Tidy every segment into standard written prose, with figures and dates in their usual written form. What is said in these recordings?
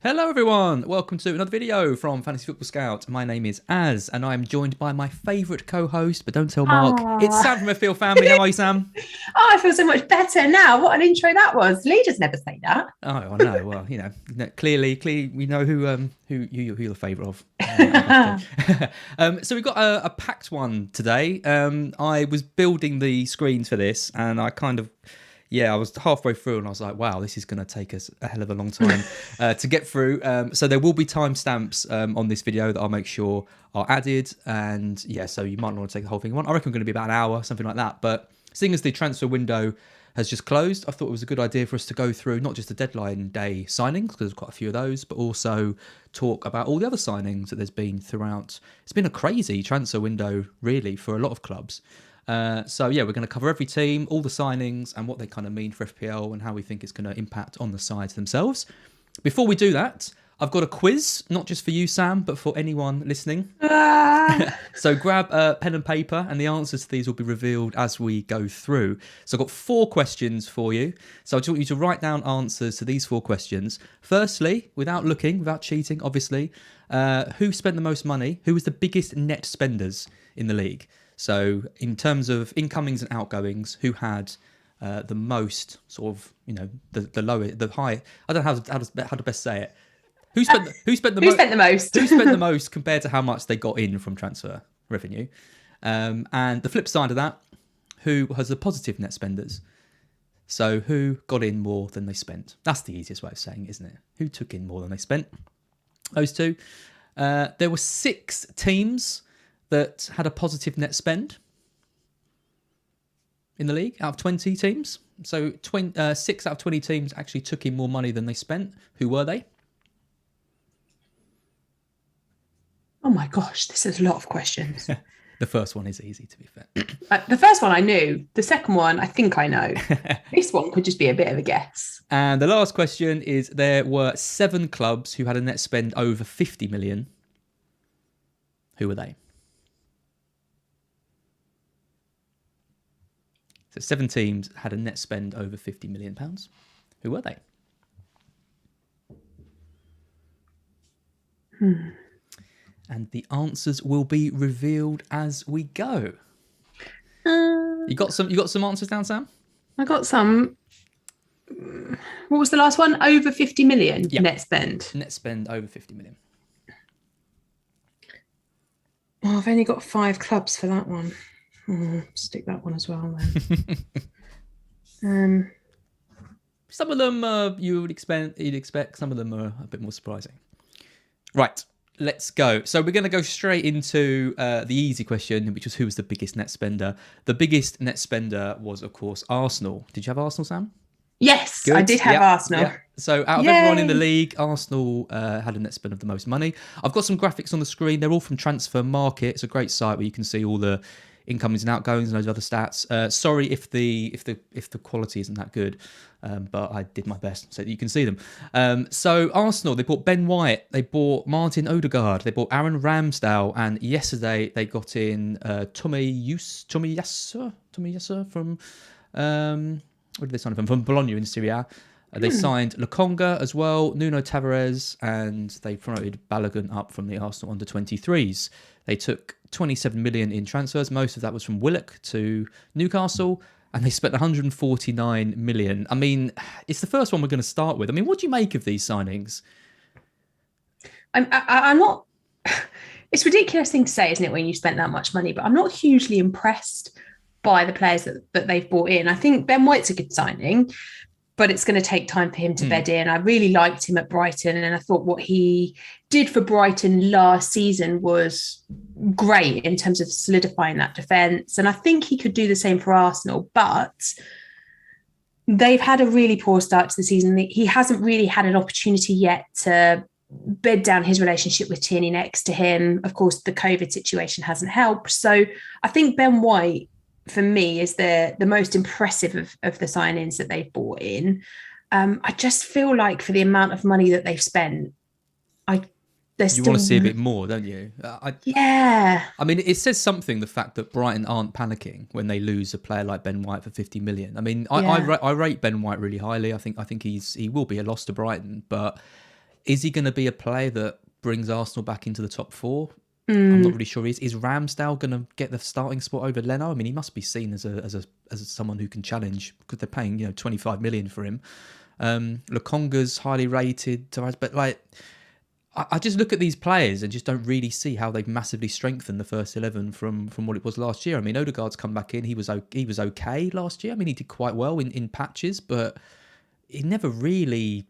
Hello everyone, welcome to another video from Fantasy Football Scout. My name is Az and I'm joined by my favourite co-host, but don't tell Mark, it's Ah. Sam from FPL family. How are you, Sam? Oh, I feel so much better now. What an intro that was. Leaders never say that. Oh, I know. Well, clearly, we know who you're the favourite of. So we've got a packed one today. I was building the screens for this, and I was halfway through, and I was like, wow, this is going to take us a hell of a long time to get through. So there will be timestamps on this video that I'll make sure are added, and so you might not want to take the whole thing on. I reckon we're going to be about an hour, something like that. But seeing as the transfer window has just closed, I thought it was a good idea for us to go through not just the deadline day signings, because there's quite a few of those, but also talk about all the other signings that there's been throughout. It's been a crazy transfer window, really, for a lot of clubs. We're going to cover every team, all the signings, and what they kind of mean for FPL and how we think it's going to impact on the sides themselves. Before we do that, I've got a quiz, not just for you, Sam, but for anyone listening. So grab a pen and paper, and the answers to these will be revealed as we go through. So I've got 4 questions for you. So I just want you to write down answers to these 4 questions. Firstly, without cheating, obviously, who spent the most money? Who was the biggest net spenders in the league? So in terms of incomings and outgoings, who had the most sort of, the lowest, the high? I don't know how to best say it. Who spent the most? Who spent the most compared to how much they got in from transfer revenue? And the flip side of that, who has the positive net spenders? So who got in more than they spent? That's the easiest way of saying it, isn't it? Who took in more than they spent? Those two. There were 6 teams that had a positive net spend in the league out of 20 teams. So 6 out of 20 teams actually took in more money than they spent. Who were they? Oh my gosh, this is a lot of questions. The first one is easy, to be fair. The first one I knew. The second one, I think I know. This one could just be a bit of a guess. And the last question is, there were 7 clubs who had a net spend over 50 million. Who were they? So 7 teams had a net spend over £50 million. Who were they? And the answers will be revealed as we go. You got some answers down, Sam? I got some. What was the last one? Over 50 million net spend. Net spend over 50 million. Oh, I've only got 5 clubs for that one. Stick that one as well then. Some of them you'd expect. Some of them are a bit more surprising. Right, let's go. So we're going to go straight into the easy question, which was who was the biggest net spender. The biggest net spender was, of course, Arsenal. Did you have Arsenal, Sam? Yes, good. I did have Arsenal. Yep. So out of everyone in the league, Arsenal had a net spend of the most money. I've got some graphics on the screen. They're all from Transfer Market. It's a great site where you can see all the incomings and outgoings and those other stats. Sorry if the quality isn't that good, but I did my best so that you can see them. So Arsenal, they bought Ben White, they bought Martin Odegaard, they bought Aaron Ramsdale, and yesterday they got in Tomiyasu from where did they sign him from Bologna in Serie A. They signed Lokonga as well, Nuno Tavares, and they promoted Balogun up from the Arsenal under-23s. They took 27 million in transfers. Most of that was from Willock to Newcastle, and they spent 149 million. I mean, it's the first one we're going to start with. I mean, what do you make of these signings? I'm not... It's a ridiculous thing to say, isn't it, when you spent that much money, but I'm not hugely impressed by the players that they've brought in. I think Ben White's a good signing, but it's going to take time for him to bed in. I really liked him at Brighton, and I thought what he did for Brighton last season was great in terms of solidifying that defence. And I think he could do the same for Arsenal, but they've had a really poor start to the season. He hasn't really had an opportunity yet to bed down his relationship with Tierney next to him. Of course, the COVID situation hasn't helped. So I think Ben White, for me, is the most impressive of the signings that they've brought in. I just feel like for the amount of money that they've spent, you want to see a bit more, don't you? Yeah. I mean, it says something, the fact that Brighton aren't panicking when they lose a player like Ben White for 50 million. I mean, I rate Ben White really highly. I think he will be a loss to Brighton, but Is he going to be a player that brings Arsenal back into the top 4? I'm not really sure. Is Ramsdale going to get the starting spot over Leno? I mean, he must be seen as someone who can challenge, because they're paying 25 million for him. Lokonga's highly rated, but like, I just look at these players and just don't really see how they've massively strengthened the first 11 from what it was last year. I mean, Odegaard's come back in. He was okay last year. I mean, he did quite well in patches, but he never really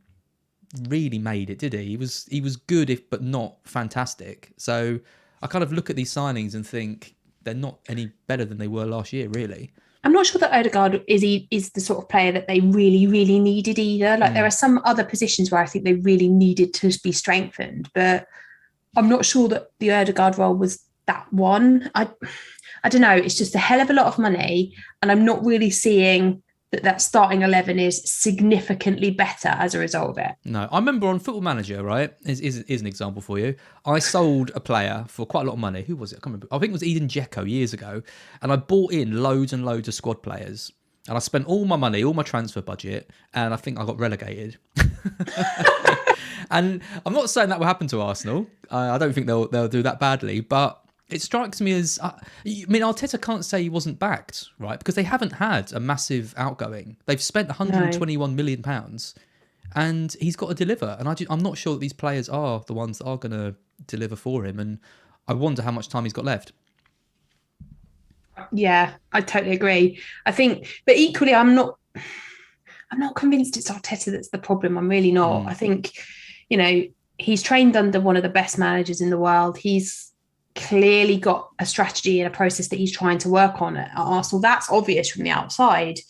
made it, did he? He was good, but not fantastic. So I kind of look at these signings and think they're not any better than they were last year, really. I'm not sure that Odegaard is the sort of player that they really, really needed either. Like there are some other positions where I think they really needed to be strengthened, but I'm not sure that the Odegaard role was that one. I don't know. It's just a hell of a lot of money, and I'm not really seeing that starting 11 is significantly better as a result of it. No, I remember on Football Manager, right, is an example for you. I sold a player for quite a lot of money. Who was it? I can't remember. I think it was Eden Dzeko years ago. And I bought in loads and loads of squad players. And I spent all my money, all my transfer budget, and I think I got relegated. And I'm not saying that will happen to Arsenal. I don't think they'll do that badly, but it strikes me as, I mean, Arteta can't say he wasn't backed, right? Because they haven't had a massive outgoing. They've spent £121 million, and he's got to deliver. And I'm not sure that these players are the ones that are going to deliver for him. And I wonder how much time he's got left. Yeah, I totally agree. I think, but equally, I'm not convinced it's Arteta that's the problem. I'm really not. I think, he's trained under one of the best managers in the world. He's clearly got a strategy and a process that he's trying to work on at Arsenal. That's obvious from the outside,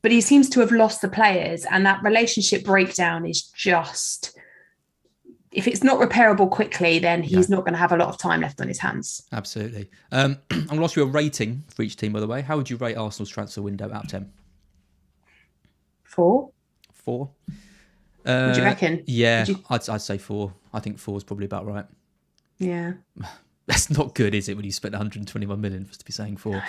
but he seems to have lost the players, and that relationship breakdown is just, if it's not repairable quickly, then he's not going to have a lot of time left on his hands. Absolutely. I'm going to ask you a rating for each team, by the way. How would you rate Arsenal's transfer window out of 10? 4. 4. What do you reckon? Yeah, I'd say 4. I think 4 is probably about right. Yeah. That's not good, is it, when you spent 121 million for us to be saying 4?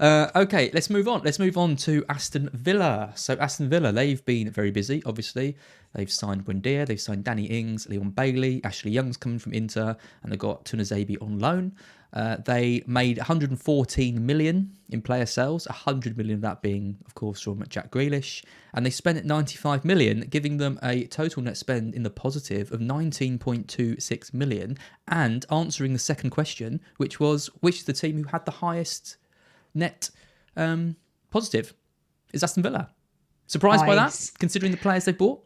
Okay, let's move on. Let's move on to Aston Villa. So Aston Villa, they've been very busy, obviously. They've signed Buendia, they've signed Danny Ings, Leon Bailey, Ashley Young's coming from Inter, and they've got Tunazabi on loan. They made 114 million in player sales, 100 million of that being, of course, from Jack Grealish. And they spent 95 million, giving them a total net spend in the positive of 19.26 million, and answering the second question, which was, which is the team who had the highest net positive? Is Aston Villa. Surprised by that, considering the players they bought?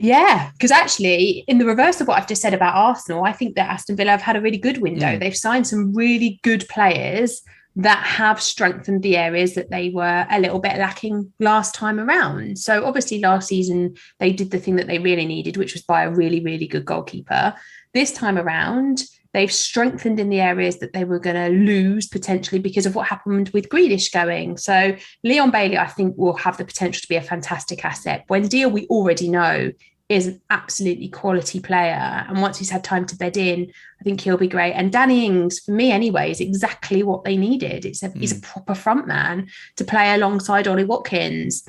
Yeah, because actually, in the reverse of what I've just said about Arsenal, I think that Aston Villa have had a really good window. They've signed some really good players that have strengthened the areas that they were a little bit lacking last time around. So obviously last season, they did the thing that they really needed, which was buy a really, really good goalkeeper. This time around, they've strengthened in the areas that they were going to lose potentially because of what happened with Grealish going. So Leon Bailey, I think, will have the potential to be a fantastic asset. Buendia, we already know, is an absolutely quality player. And once he's had time to bed in, I think he'll be great. And Danny Ings, for me anyway, is exactly what they needed. He's a proper front man to play alongside Ollie Watkins.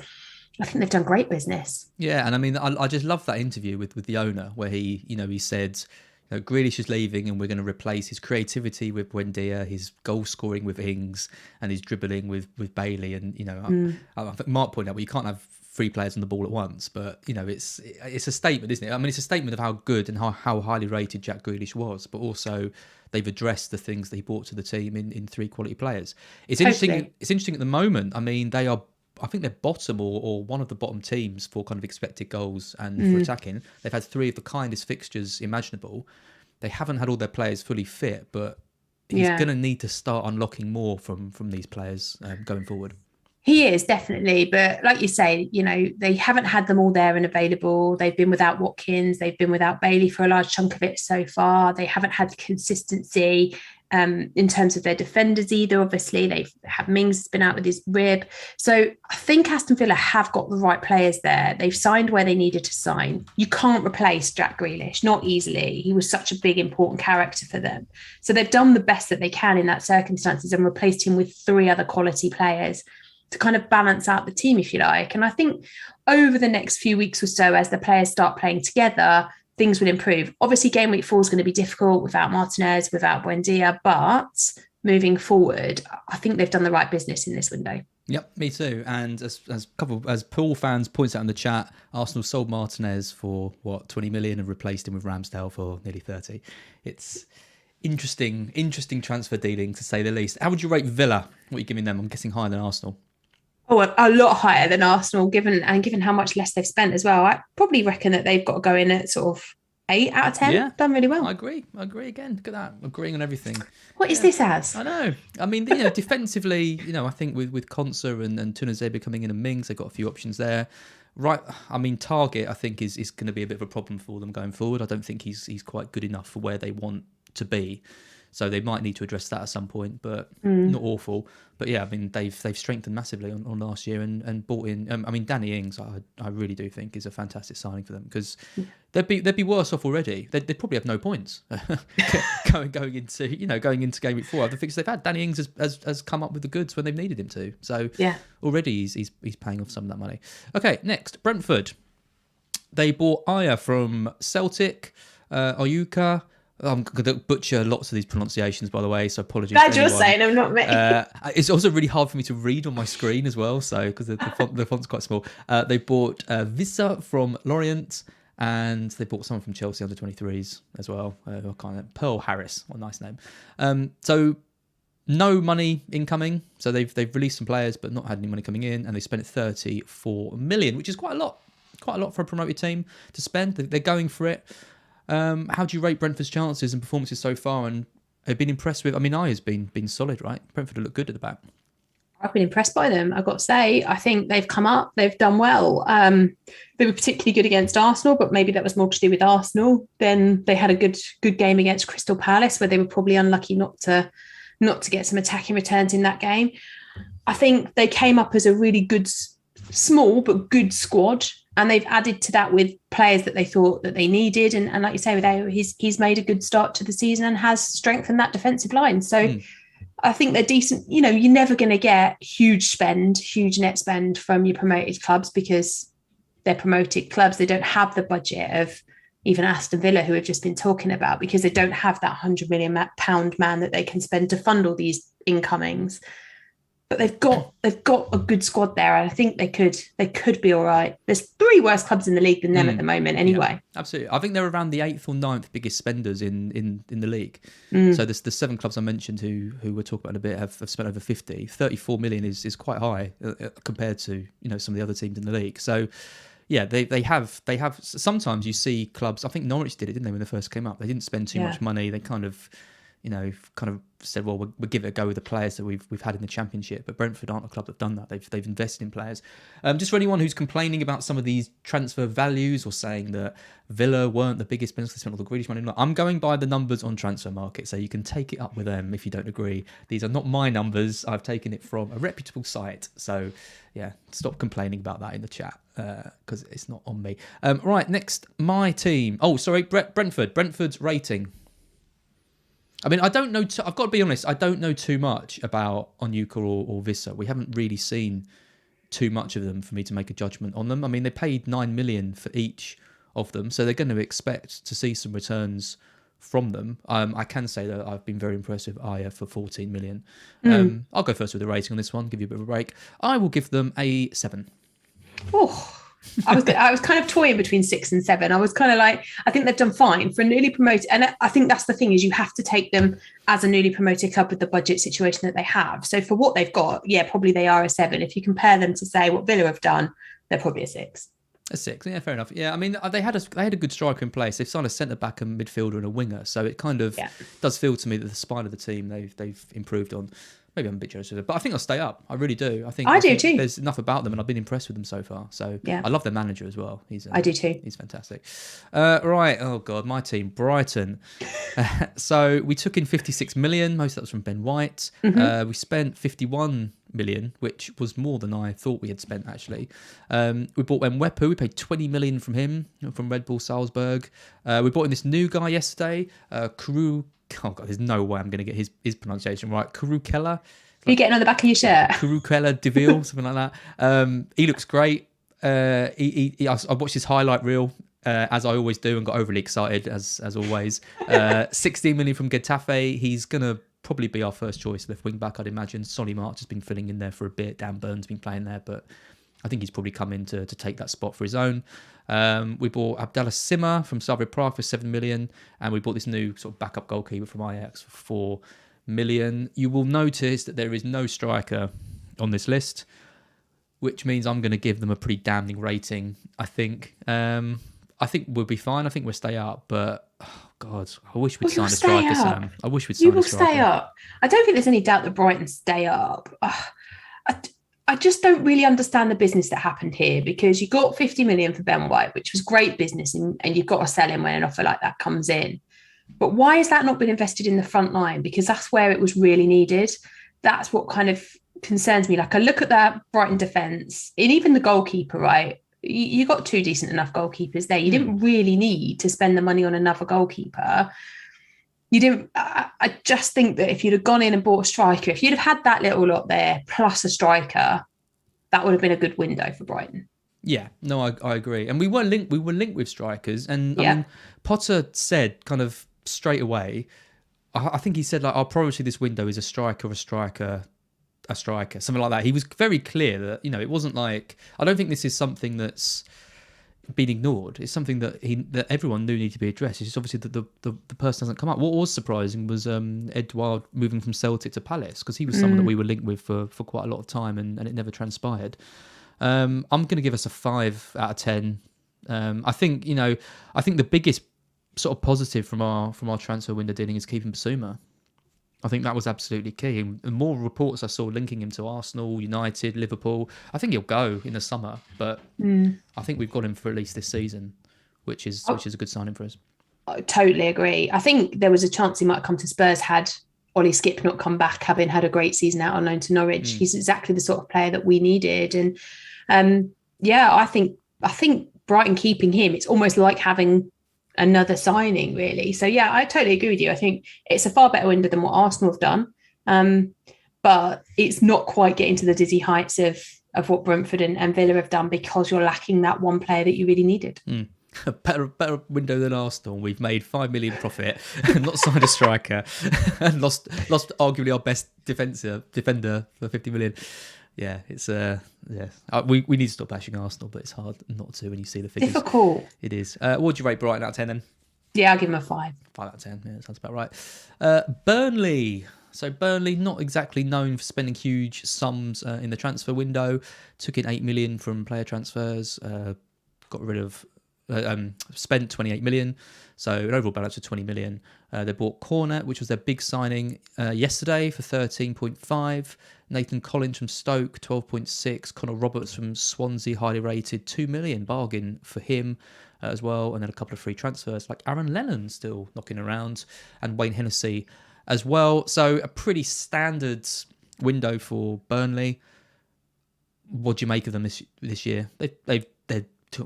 I think they've done great business. Yeah, and I mean, I just love that interview with the owner where he said, Grealish is leaving and we're going to replace his creativity with Buendia, his goal scoring with Ings, and his dribbling with Bailey. And, I think Mark pointed out, well, you can't have 3 players on the ball at once, but it's a statement, isn't it? I mean, it's a statement of how good and how highly rated Jack Grealish was, but also they've addressed the things that he brought to the team in 3 quality players. It's interesting. It's interesting at the moment. I mean, I think they're bottom or one of the bottom teams for kind of expected goals and for attacking. They've had 3 of the kindest fixtures imaginable. They haven't had all their players fully fit, but he's going to need to start unlocking more from these players going forward. He is, definitely. But like you say, they haven't had them all there and available. They've been without Watkins. They've been without Bailey for a large chunk of it so far. They haven't had consistency in terms of their defenders either. Obviously, they've had Mings has been out with his rib. So I think Aston Villa have got the right players there. They've signed where they needed to sign. You can't replace Jack Grealish, not easily. He was such a big, important character for them. So they've done the best that they can in that circumstances and replaced him with 3 other quality players to kind of balance out the team, if you like. And I think over the next few weeks or so, as the players start playing together, things will improve. Obviously, game week 4 is going to be difficult without Martinez, without Buendia, but moving forward, I think they've done the right business in this window. Yep, me too. And as Pool fans points out in the chat, Arsenal sold Martinez for 20 million and replaced him with Ramsdale for nearly 30. It's interesting transfer dealing to say the least. How would you rate Villa? What are you giving them? I'm guessing higher than Arsenal. Oh, a lot higher than Arsenal, given how much less they've spent as well. I probably reckon that they've got to go in at sort of 8 out of 10. Yeah, done really well. I agree again. Look at that, agreeing on everything. What is this as? I know. I mean, defensively, I think with Konsa and Tunizebe coming in and Mings, they've got a few options there. Right. I mean, Target, I think, is going to be a bit of a problem for them going forward. I don't think he's quite good enough for where they want to be. So they might need to address that at some point, but not awful. But yeah, I mean, they've strengthened massively on last year and bought in. I mean, Danny Ings, I really do think is a fantastic signing for them, because they'd be worse off already. They'd probably have no points going into game week 4. Because they've had Danny Ings has come up with the goods when they've needed him to. So yeah, already he's paying off some of that money. Okay, next, Brentford. They bought Aya from Celtic, Oyuka. I'm going to butcher lots of these pronunciations, by the way, so apologies. Glad you're saying them, not me. It's also really hard for me to read on my screen as well, so because the font's quite small. They bought Vissa from Lorient, and they bought someone from Chelsea under 23s as well. Pearl Harris, what a nice name. So no money incoming. So they've released some players, but not had any money coming in, and they spent 34 million, which is quite a lot for a promoted team to spend. They're going for it. How do you rate Brentford's chances and performances so far? And have been impressed with? I mean, Aya's been solid, right? Brentford have looked good at the back. I've been impressed by them, I've got to say. I think they've come up, they've done well. They were particularly good against Arsenal, but maybe that was more to do with Arsenal. Then they had a good game against Crystal Palace, where they were probably unlucky not to get some attacking returns in that game. I think they came up as a really good, small but good squad. And they've added to that with players that they thought that they needed. And like you say, with Ayo, he's made a good start to the season and has strengthened that defensive line. So I think they're decent. You're never going to get huge net spend from your promoted clubs, because they're promoted clubs. They don't have the budget of even Aston Villa, who we've just been talking about, because they don't have that £100 million man that they can spend to fund all these incomings. But they've got a good squad there, and I think they could be all right. There's 3 worse clubs in the league than them at the moment, anyway. Yeah, absolutely, I think they're around the 8th or 9th biggest spenders in the league. So the 7 clubs I mentioned who we'll talk about in a bit have spent over 50. 34 million is quite high compared to some of the other teams in the league. So yeah, they have. Sometimes you see clubs. I think Norwich did it, didn't they, when they first came up? They didn't spend too much money. They kind of said, well, we'll give it a go with the players that we've had in the Championship. But Brentford aren't a club that've done that. They've invested in players. Just for anyone who's complaining about some of these transfer values or saying that Villa weren't the biggest spenders, they spent all the Grealish money. I'm going by the numbers on Transfer Market, so you can take it up with them if you don't agree. These are not my numbers. I've taken it from a reputable site. So yeah, stop complaining about that in the chat, because it's not on me. Right, next, my team. Oh, sorry, Brentford. Brentford's rating. I mean, I don't know. I've got to be honest. I don't know too much about Onyeka or Vissa. We haven't really seen too much of them for me to make a judgment on them. I mean, they paid 9 million for each of them, so they're going to expect to see some returns from them. I can say that I've been very impressed with Aya for 14 million. I'll go first with the rating on this one. Give you a bit of a break. I will give them a 7. Oh. I was kind of toying between 6 and 7. I was kind of like, I think they've done fine for a newly promoted. And I think that's the thing, is you have to take them as a newly promoted club with the budget situation that they have. So for what they've got, yeah, probably they are a 7. If you compare them to, say, what Villa have done, they're probably a 6. A 6, yeah, fair enough. Yeah, I mean, they had a good striker in place. They've signed a centre back, a midfielder, and a winger. So it kind of does feel to me that the spine of the team they've improved on. Maybe I'm a bit jealous of it, but I think they'll stay up. I really do. I do too. There's enough about them, and I've been impressed with them so far. So yeah. I love their manager as well. I do too. He's fantastic. Right. Oh God, my team, Brighton. So we took in 56 million. Most of that was from Ben White. We spent 51 million, which was more than I thought we had spent actually. We bought Mwepu. We paid 20 million from him, from Red Bull Salzburg. We bought in this new guy yesterday, Kuru. Oh God, there's no way I'm going to get his pronunciation right. Kurukela. You're getting on the back of your shirt. Kurukela Deville, something like that. He looks great. I watched his highlight reel. as I always do, and got overly excited as always. 16 million from Getafe. He's going to probably be our first choice left wing back, I'd imagine. Solly March has been filling in there for a bit. Dan Burn's been playing there, but I think he's probably come in to take that spot for his own. We bought Abdallah Sima from Slavia Prague for 7 million, and we bought this new sort of backup goalkeeper from Ajax for 4 million. You will notice that there is no striker on this list, which means I'm going to give them a pretty damning rating, I think. I think we'll be fine. I think we'll stay up, but oh God, I wish we'd sign a striker, Sam. I wish we'd sign a striker. You will stay up. I don't think there's any doubt that Brighton stay up. I just don't really understand the business that happened here, because you got 50 million for Ben White, which was great business, and you've got to sell him when an offer like that comes in. But why has that not been invested in the front line? Because that's where it was really needed. That's what kind of concerns me. Like, I look at that Brighton defence, and even the goalkeeper, right? You got 2 decent enough goalkeepers there. You didn't really need to spend the money on another goalkeeper. You didn't. I just think that if you'd have gone in and bought a striker, if you'd have had that little lot there plus a striker, that would have been a good window for Brighton. Yeah, no, I agree. And we were linked with strikers. And I mean, Potter said kind of straight away, I think he said, like, our priority this window is a striker, something like that. He was very clear that, you know, it wasn't like, I don't think this is something that's been ignored. It's something that everyone knew needed to be addressed. It's just obviously that the person hasn't come up. What was surprising was Edouard moving from Celtic to Palace, because he was someone that we were linked with for quite a lot of time, and it never transpired. I'm going to give us a 5 out of 10. I think the biggest sort of positive from our transfer window dealing is keeping Basuma. I think that was absolutely key. And more reports I saw linking him to Arsenal, United, Liverpool. I think he'll go in the summer, but I think we've got him for at least this season, which is a good signing for us. I totally agree. I think there was a chance he might come to Spurs had Ollie Skip not come back, having had a great season out on loan to Norwich. He's exactly the sort of player that we needed. And I think Brighton keeping him, it's almost like having another signing, really. So yeah, I totally agree with you. I think it's a far better window than what Arsenal have done, but it's not quite getting to the dizzy heights of what Brentford and Villa have done, because you're lacking that one player that you really needed. A better window than Arsenal. We've made 5 million profit and not signed a striker and lost arguably our best defender for 50 million. Yeah, it's we need to stop bashing Arsenal, but it's hard not to when you see the figures. Difficult. It is. What would you rate Brighton out of 10 then? Yeah, I'll give them a 5. 5 out of 10. Yeah, that sounds about right. Burnley. So Burnley, not exactly known for spending huge sums in the transfer window. Took in 8 million from player transfers. Got rid of. Spent 28 million, so an overall balance of 20 million. They bought Cornet, which was their big signing yesterday, for 13.5. Nathan Collins from Stoke, 12.6. Connor Roberts from Swansea, highly rated, 2 million bargain for him as well. And then a couple of free transfers like Aaron Lennon still knocking around, and Wayne Hennessy as well. So a pretty standard window for Burnley. What do you make of them this year? They're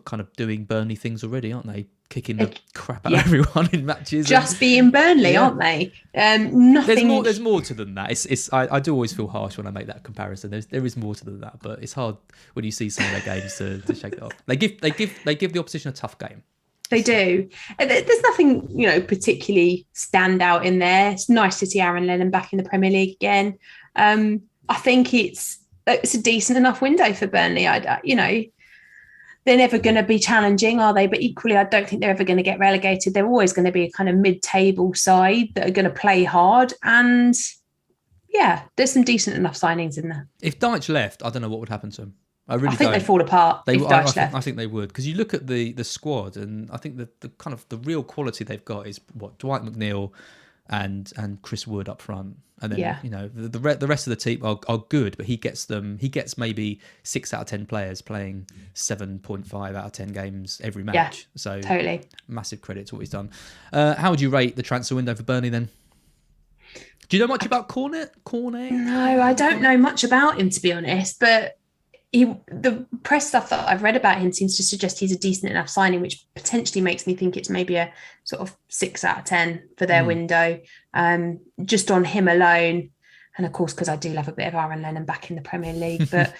kind of doing Burnley things already, aren't they? Kicking the crap out of everyone in matches. Just being Burnley, aren't they? Nothing. There's more to than that. I do always feel harsh when I make that comparison. There is more to than that, but it's hard when you see some of their games to shake it off. They give the opposition a tough game. They do. There's nothing, particularly stand out in there. It's nice to see Aaron Lennon back in the Premier League again. I think it's a decent enough window for Burnley. They're never going to be challenging, are they? But equally, I don't think they're ever going to get relegated. They're always going to be a kind of mid-table side that are going to play hard. And yeah, there's some decent enough signings in there. If Deitch left, I don't know what would happen to him. I think they'd fall apart if Deitch left. I think they would, because you look at the squad, and I think the kind of the real quality they've got is Dwight McNeil and Chris Wood up front. And then, the rest of the team are good, but he gets maybe 6 out of 10 players playing 7.5 out of 10 games every match. Yeah, so totally. Massive credit to what he's done. How would you rate the transfer window for Burnley then? Do you know much about Cornet? No, I don't know much about him, to be honest, but the press stuff that I've read about him seems to suggest he's a decent enough signing, which potentially makes me think it's maybe a sort of 6 out of 10 for their window, just on him alone. And of course, because I do love a bit of Aaron Lennon back in the Premier League, but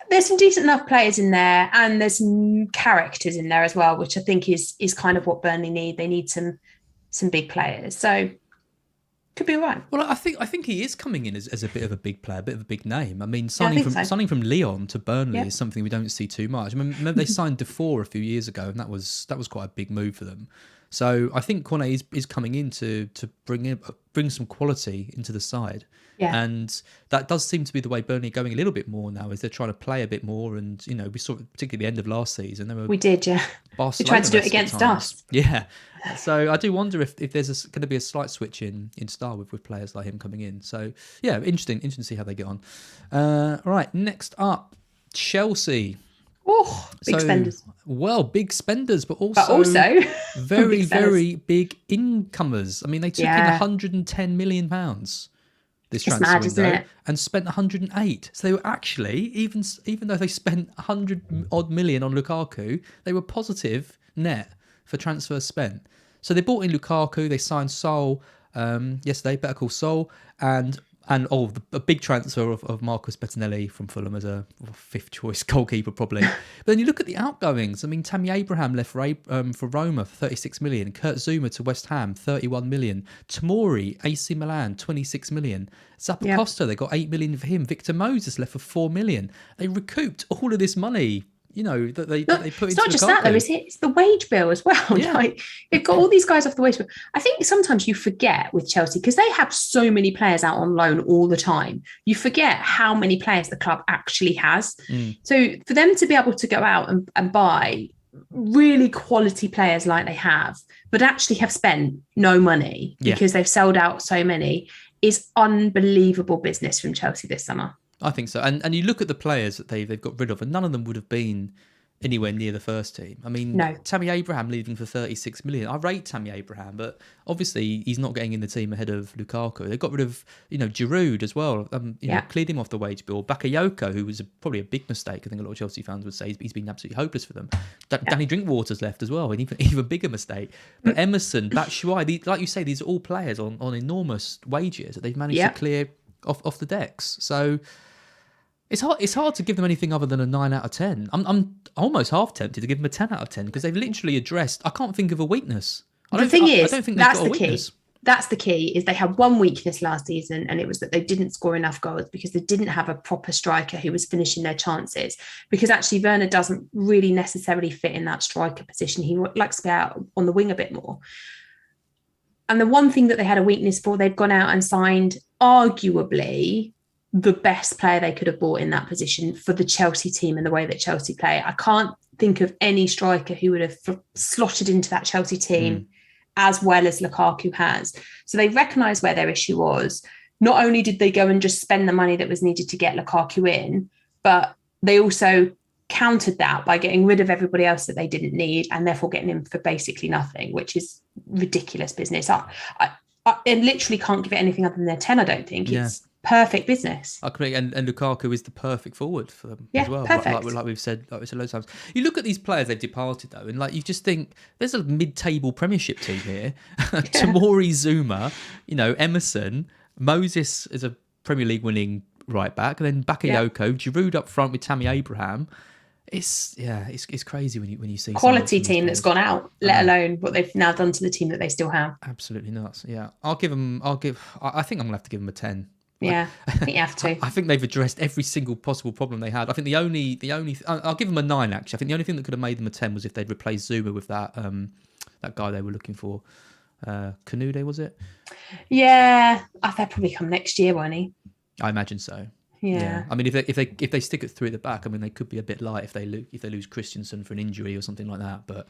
There's some decent enough players in there, and there's some characters in there as well, which I think is kind of what Burnley need. They need some big players, so could be all right. Well, I think he is coming in as a bit of a big player, a bit of a big name. I mean, I think signing from Lyon to Burnley Yeah. is something we don't see too much. I mean, remember they signed Defoe a few years ago, and that was quite a big move for them. So I think Cornet is coming in to bring some quality into the side. Yeah. And that does seem to be the way Burnley are going a little bit more now, is they're trying to play a bit more. And, we saw it particularly at the end of last season. We did, yeah. We tried to do it against us. Yeah. So I do wonder if there's going to be a slight switch in style with players like him coming in. So, yeah, interesting to see how they get on. Right, next up, Chelsea. Oh, big spenders. Well, big spenders, but also very, very big incomers. I mean, they took in £110 million this transfer window and spent 108. So they were actually, even though they spent 100 odd million on Lukaku, they were positive net for transfers spent. So they bought in Lukaku, they signed Sol yesterday, Better Call Sol, and a big transfer of Marcus Bettinelli from Fulham as a fifth choice goalkeeper probably. But then you look at the outgoings. I mean, Tammy Abraham left for Roma for 36 million. Kurt Zouma to West Ham, 31 million. Tamori, AC Milan, 26 million. Zappacosta, they got 8 million for him. Victor Moses left for 4 million. They recouped all of this money. That they put into it's not just Lukaku. that though, it's the wage bill as well. Yeah. Like, they've got all these guys off the wage bill. I think sometimes you forget with Chelsea, because they have so many players out on loan all the time, you forget how many players the club actually has. So for them to be able to go out and buy really quality players like they have, but actually have spent no money because they've sold out so many, is unbelievable business from Chelsea this summer. I think so. And you look at the players that they've got rid of, and none of them would have been anywhere near the first team. I mean, No. Tammy Abraham leaving for 36 million. I rate Tammy Abraham, but obviously he's not getting in the team ahead of Lukaku. They got rid of, Giroud as well. Cleared him off the wage bill. Bakayoko, who was probably a big mistake. I think a lot of Chelsea fans would say he's been absolutely hopeless for them. Danny Drinkwater's left as well, an even bigger mistake. But Emerson, Batshuayi, like you say, these are all players on enormous wages that they've managed to clear off the decks. So it's hard to give them anything other than a 9 out of 10. I'm almost half tempted to give them a 10 out of 10 because they've literally addressed. I can't think of a weakness. I don't think they've got a weakness. That's the key, is they had one weakness last season, and it was that they didn't score enough goals because they didn't have a proper striker who was finishing their chances. Because actually Werner doesn't really necessarily fit in that striker position. He likes to be out on the wing a bit more. And the one thing that they had a weakness for, they've gone out and signed arguably the best player they could have bought in that position for the Chelsea team and the way that Chelsea play. I can't think of any striker who would have slotted into that Chelsea team as well as Lukaku has. So they recognised where their issue was. Not only did they go and just spend the money that was needed to get Lukaku in, but they also countered that by getting rid of everybody else that they didn't need and therefore getting him for basically nothing, which is ridiculous business. I literally can't give it anything other than a 10, I don't think. It's perfect business. I agree, and Lukaku is the perfect forward for them as well. Perfect. Like we've said loads of times. You look at these players they've departed though, and you just think there's a mid-table Premiership team here. Tamori, Zouma, Emerson, Moses is a Premier League winning right back, and then Bakayoko, Giroud up front with Tammy Abraham. It's crazy when you see quality team that's gone out, let alone what they've now done to the team that they still have. Absolutely nuts. Yeah, I think I'm gonna have to give them a 10. Yeah, I think you have to. I think they've addressed every single possible problem they had. I think the only I'll give them a 9 actually. I think the only thing that could have made them a 10 was if they'd replaced Zuma with that guy they were looking for. Canude, was it? Yeah, they'll probably come next year, won't he? I imagine so. Yeah. I mean, if they stick it through at the back, I mean, they could be a bit light if they lose Christensen for an injury or something like that. But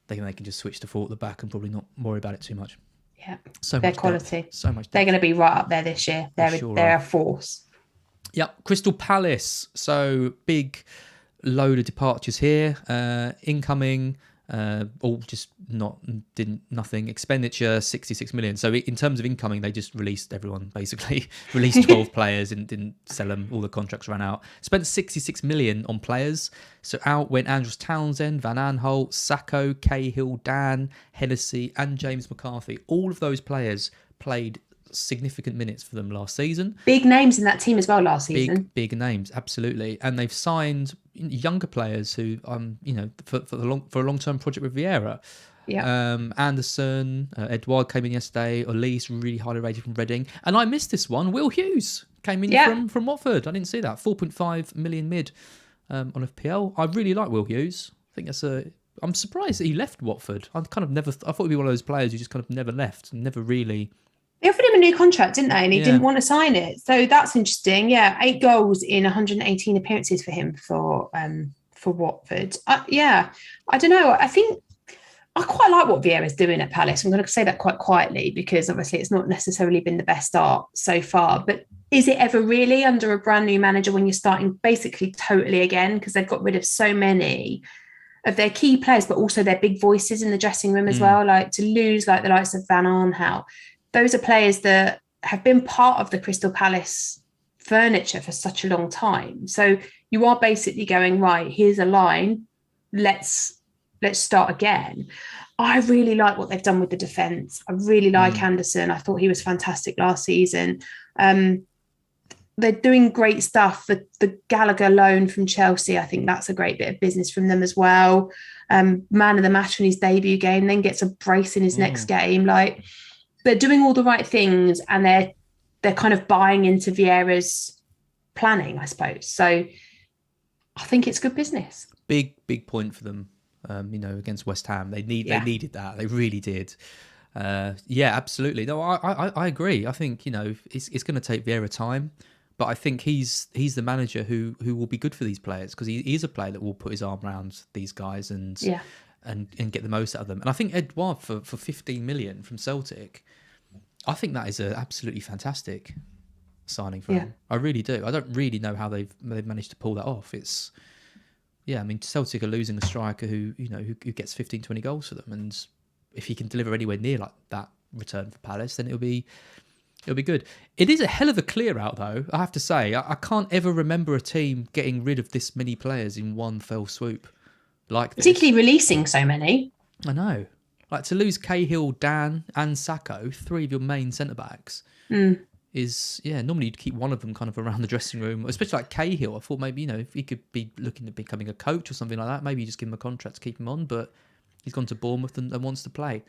they can just switch to 4 at the back and probably not worry about it too much. Yeah, so their much quality. Depth. So much depth. They're going to be right up there this year. They're a force. Yep, Crystal Palace. So big load of departures here. Incoming, all just nothing. Expenditure 66 million. So in terms of incoming, they just released everyone basically. Released 12 players and didn't sell them. All the contracts ran out. Spent 66 million on players. So out went Andros Townsend, Van Aanholt, Sacco, Cahill, Dan, Hennessy, and James McCarthy. All of those players played significant minutes for them last season. Big names in that team as well last season. Big names, absolutely. And they've signed younger players who, for a long-term project with Vieira. Yeah. Anderson, Edouard came in yesterday. Elise, really highly rated from Reading. And I missed this one. Will Hughes came in from Watford. I didn't see that. 4.5 million mid on FPL. I really like Will Hughes. I think I'm surprised that he left Watford. I thought he'd be one of those players who just kind of never left, never really. They offered him a new contract, didn't they? And he didn't want to sign it. So that's interesting. Yeah, 8 goals in 118 appearances for him for Watford. I don't know. I think I quite like what Vieira's doing at Palace. I'm going to say that quite quietly because obviously it's not necessarily been the best start so far. But is it ever really under a brand new manager when you're starting basically totally again? Because they've got rid of so many of their key players, but also their big voices in the dressing room as well. Like to lose like the likes of Van Arnhout. Those are players that have been part of the Crystal Palace furniture for such a long time. So you are basically going, right, here's a line. Let's start again. I really like what they've done with the defence. I really like Anderson. I thought he was fantastic last season. They're doing great stuff. The Gallagher loan from Chelsea, I think that's a great bit of business from them as well. Man of the match in his debut game, then gets a brace in his next game. Like they're doing all the right things and they're kind of buying into Vieira's planning, I suppose. So I think it's good business. Big point for them. Against West Ham, they needed that. They really did. Absolutely. No, I agree. I think it's going to take Vieira time, but I think he's the manager who will be good for these players because he is a player that will put his arm around these guys and get the most out of them. And I think Edouard for 15 million from Celtic, I think that is an absolutely fantastic signing for him. I really do. I don't really know how they've managed to pull that off. Celtic are losing a striker who gets 15, 20 goals for them. And if he can deliver anywhere near like that return for Palace, then it'll be good. It is a hell of a clear out, though, I have to say. I can't ever remember a team getting rid of this many players in one fell swoop like this. Particularly releasing so many. I know. Like to lose Cahill, Dan and Sacco, 3 of your main centre-backs, is, normally you'd keep one of them kind of around the dressing room, especially like Cahill. I thought maybe, if he could be looking at becoming a coach or something like that, maybe you just give him a contract to keep him on, but he's gone to Bournemouth and wants to play.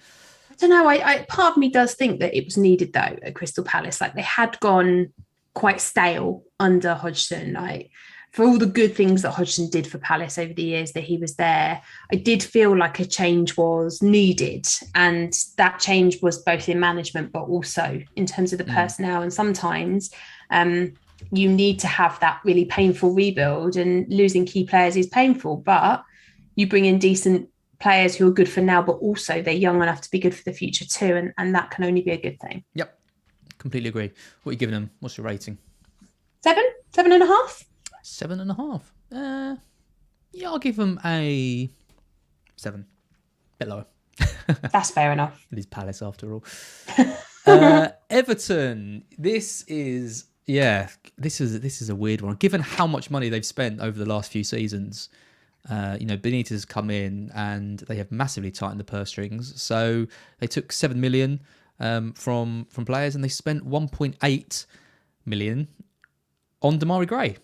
I don't know. I part of me does think that it was needed, though, at Crystal Palace. Like they had gone quite stale under Hodgson. Like for all the good things that Hodgson did for Palace over the years that he was there, I did feel like a change was needed. And that change was both in management, but also in terms of the personnel. And sometimes you need to have that really painful rebuild, and losing key players is painful, but you bring in decent players who are good for now, but also they're young enough to be good for the future too. And that can only be a good thing. Yep. Completely agree. What are you giving them? What's your rating? 7.5. 7.5. I'll give them a 7. Bit lower. That's fair enough. It is Palace after all. Everton. This is a weird one. Given how much money they've spent over the last few seasons, Benitez has come in and they have massively tightened the purse strings. So they took 7 million from players, and they spent 1.8 million on Damari Gray.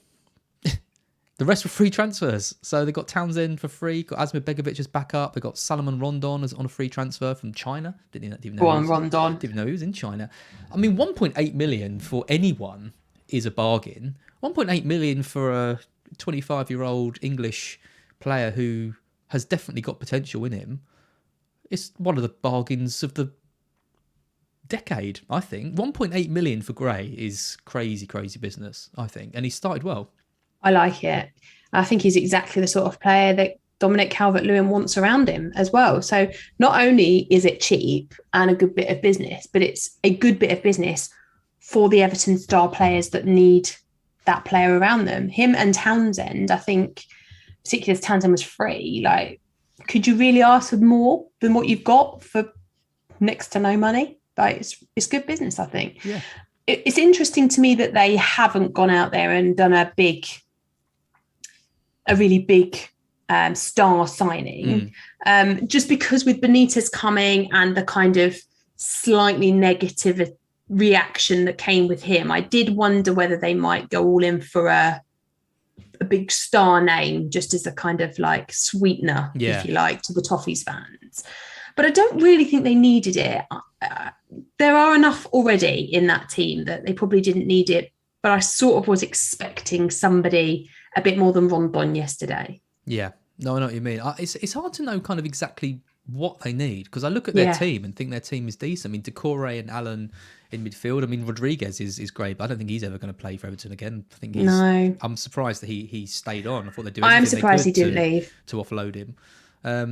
The rest were free transfers. So they got Townsend for free, got Asmir Begovic as backup. They got Salomon Rondon on a free transfer from China. Didn't know he was in China. I mean, 1.8 million for anyone is a bargain. 1.8 million for a 25-year-old English player who has definitely got potential in him. It's one of the bargains of the decade, I think. 1.8 million for Gray is crazy business, I think. And he started well. I like it. I think he's exactly the sort of player that Dominic Calvert-Lewin wants around him as well. So not only is it cheap and a good bit of business, but it's a good bit of business for the Everton star players that need that player around them. Him and Townsend, I think, particularly as Townsend was free, like, could you really ask for more than what you've got for next to no money? Like, it's good business, I think. Yeah. It's interesting to me that they haven't gone out there and done a really big star signing, just because with Benitez coming and the kind of slightly negative reaction that came with him. I did wonder whether they might go all in for a big star name just as a kind of like sweetener, if you like, to the Toffees fans. But I don't really think they needed it. There are enough already in that team that they probably didn't need it. But I sort of was expecting somebody a bit more than Rondon yesterday. Yeah, no, I know what you mean. It's hard to know kind of exactly what they need, because I look at their team and think their team is decent. I mean, Decore and Allen in midfield. I mean, Rodriguez is great, but I don't think he's ever going to play for Everton again. I think I'm surprised that he stayed on. I thought they'd do everything. I'm surprised he didn't leave to offload him.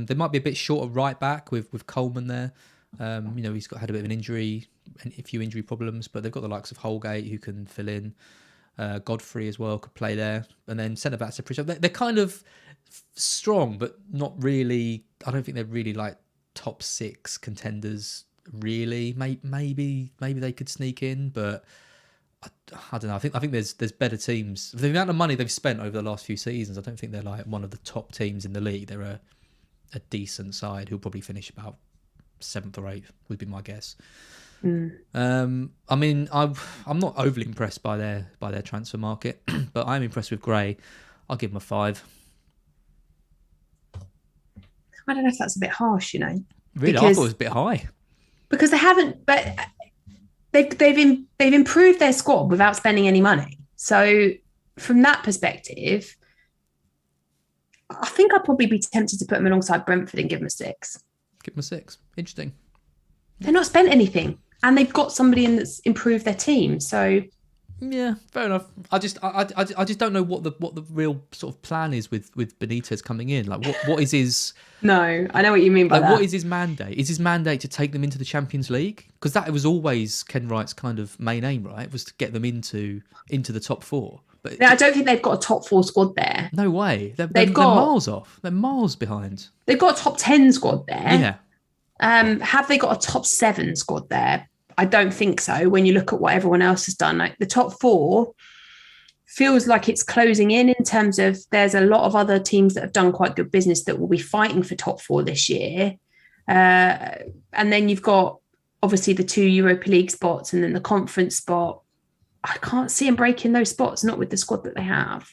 They might be a bit short of right back with Coleman there. He's had a bit of an injury, a few injury problems, but they've got the likes of Holgate who can fill in. Godfrey as well could play there, and then centre backs are pretty. They're kind of strong, but not really. I don't think they're really like top 6 contenders. Really, maybe they could sneak in, but I don't know. I think there's better teams. The amount of money they've spent over the last few seasons, I don't think they're like one of the top teams in the league. They're a decent side who'll probably finish about 7th or 8th would be my guess. I mean, I'm not overly impressed by their transfer market, but I'm impressed with Gray. I'll give him a 5. I don't know if that's a bit harsh, Really, I thought it was a bit high. Because they haven't, but they've improved their squad without spending any money. So from that perspective, I think I'd probably be tempted to put them alongside Brentford and give them a 6. Give them a 6. Interesting. They're not spent anything, and they've got somebody in that's improved their team. So yeah, fair enough. I just don't know what the real sort of plan is with Benitez coming in. Like what is his? No, I know what you mean by that. What is his mandate? Is his mandate to take them into the Champions League? Because that was always Ken Wright's kind of main aim, right? Was to get them into the top 4. But I don't think they've got a top 4 squad there. No way. They're miles off. They're miles behind. They've got a top 10 squad there. Yeah. Have they got a top 7 squad there? I don't think so. When you look at what everyone else has done, like the top 4 feels like it's closing in terms of there's a lot of other teams that have done quite good business that will be fighting for top 4 this year. And then you've got obviously the 2 Europa League spots and then the conference spot. I can't see them breaking those spots, not with the squad that they have.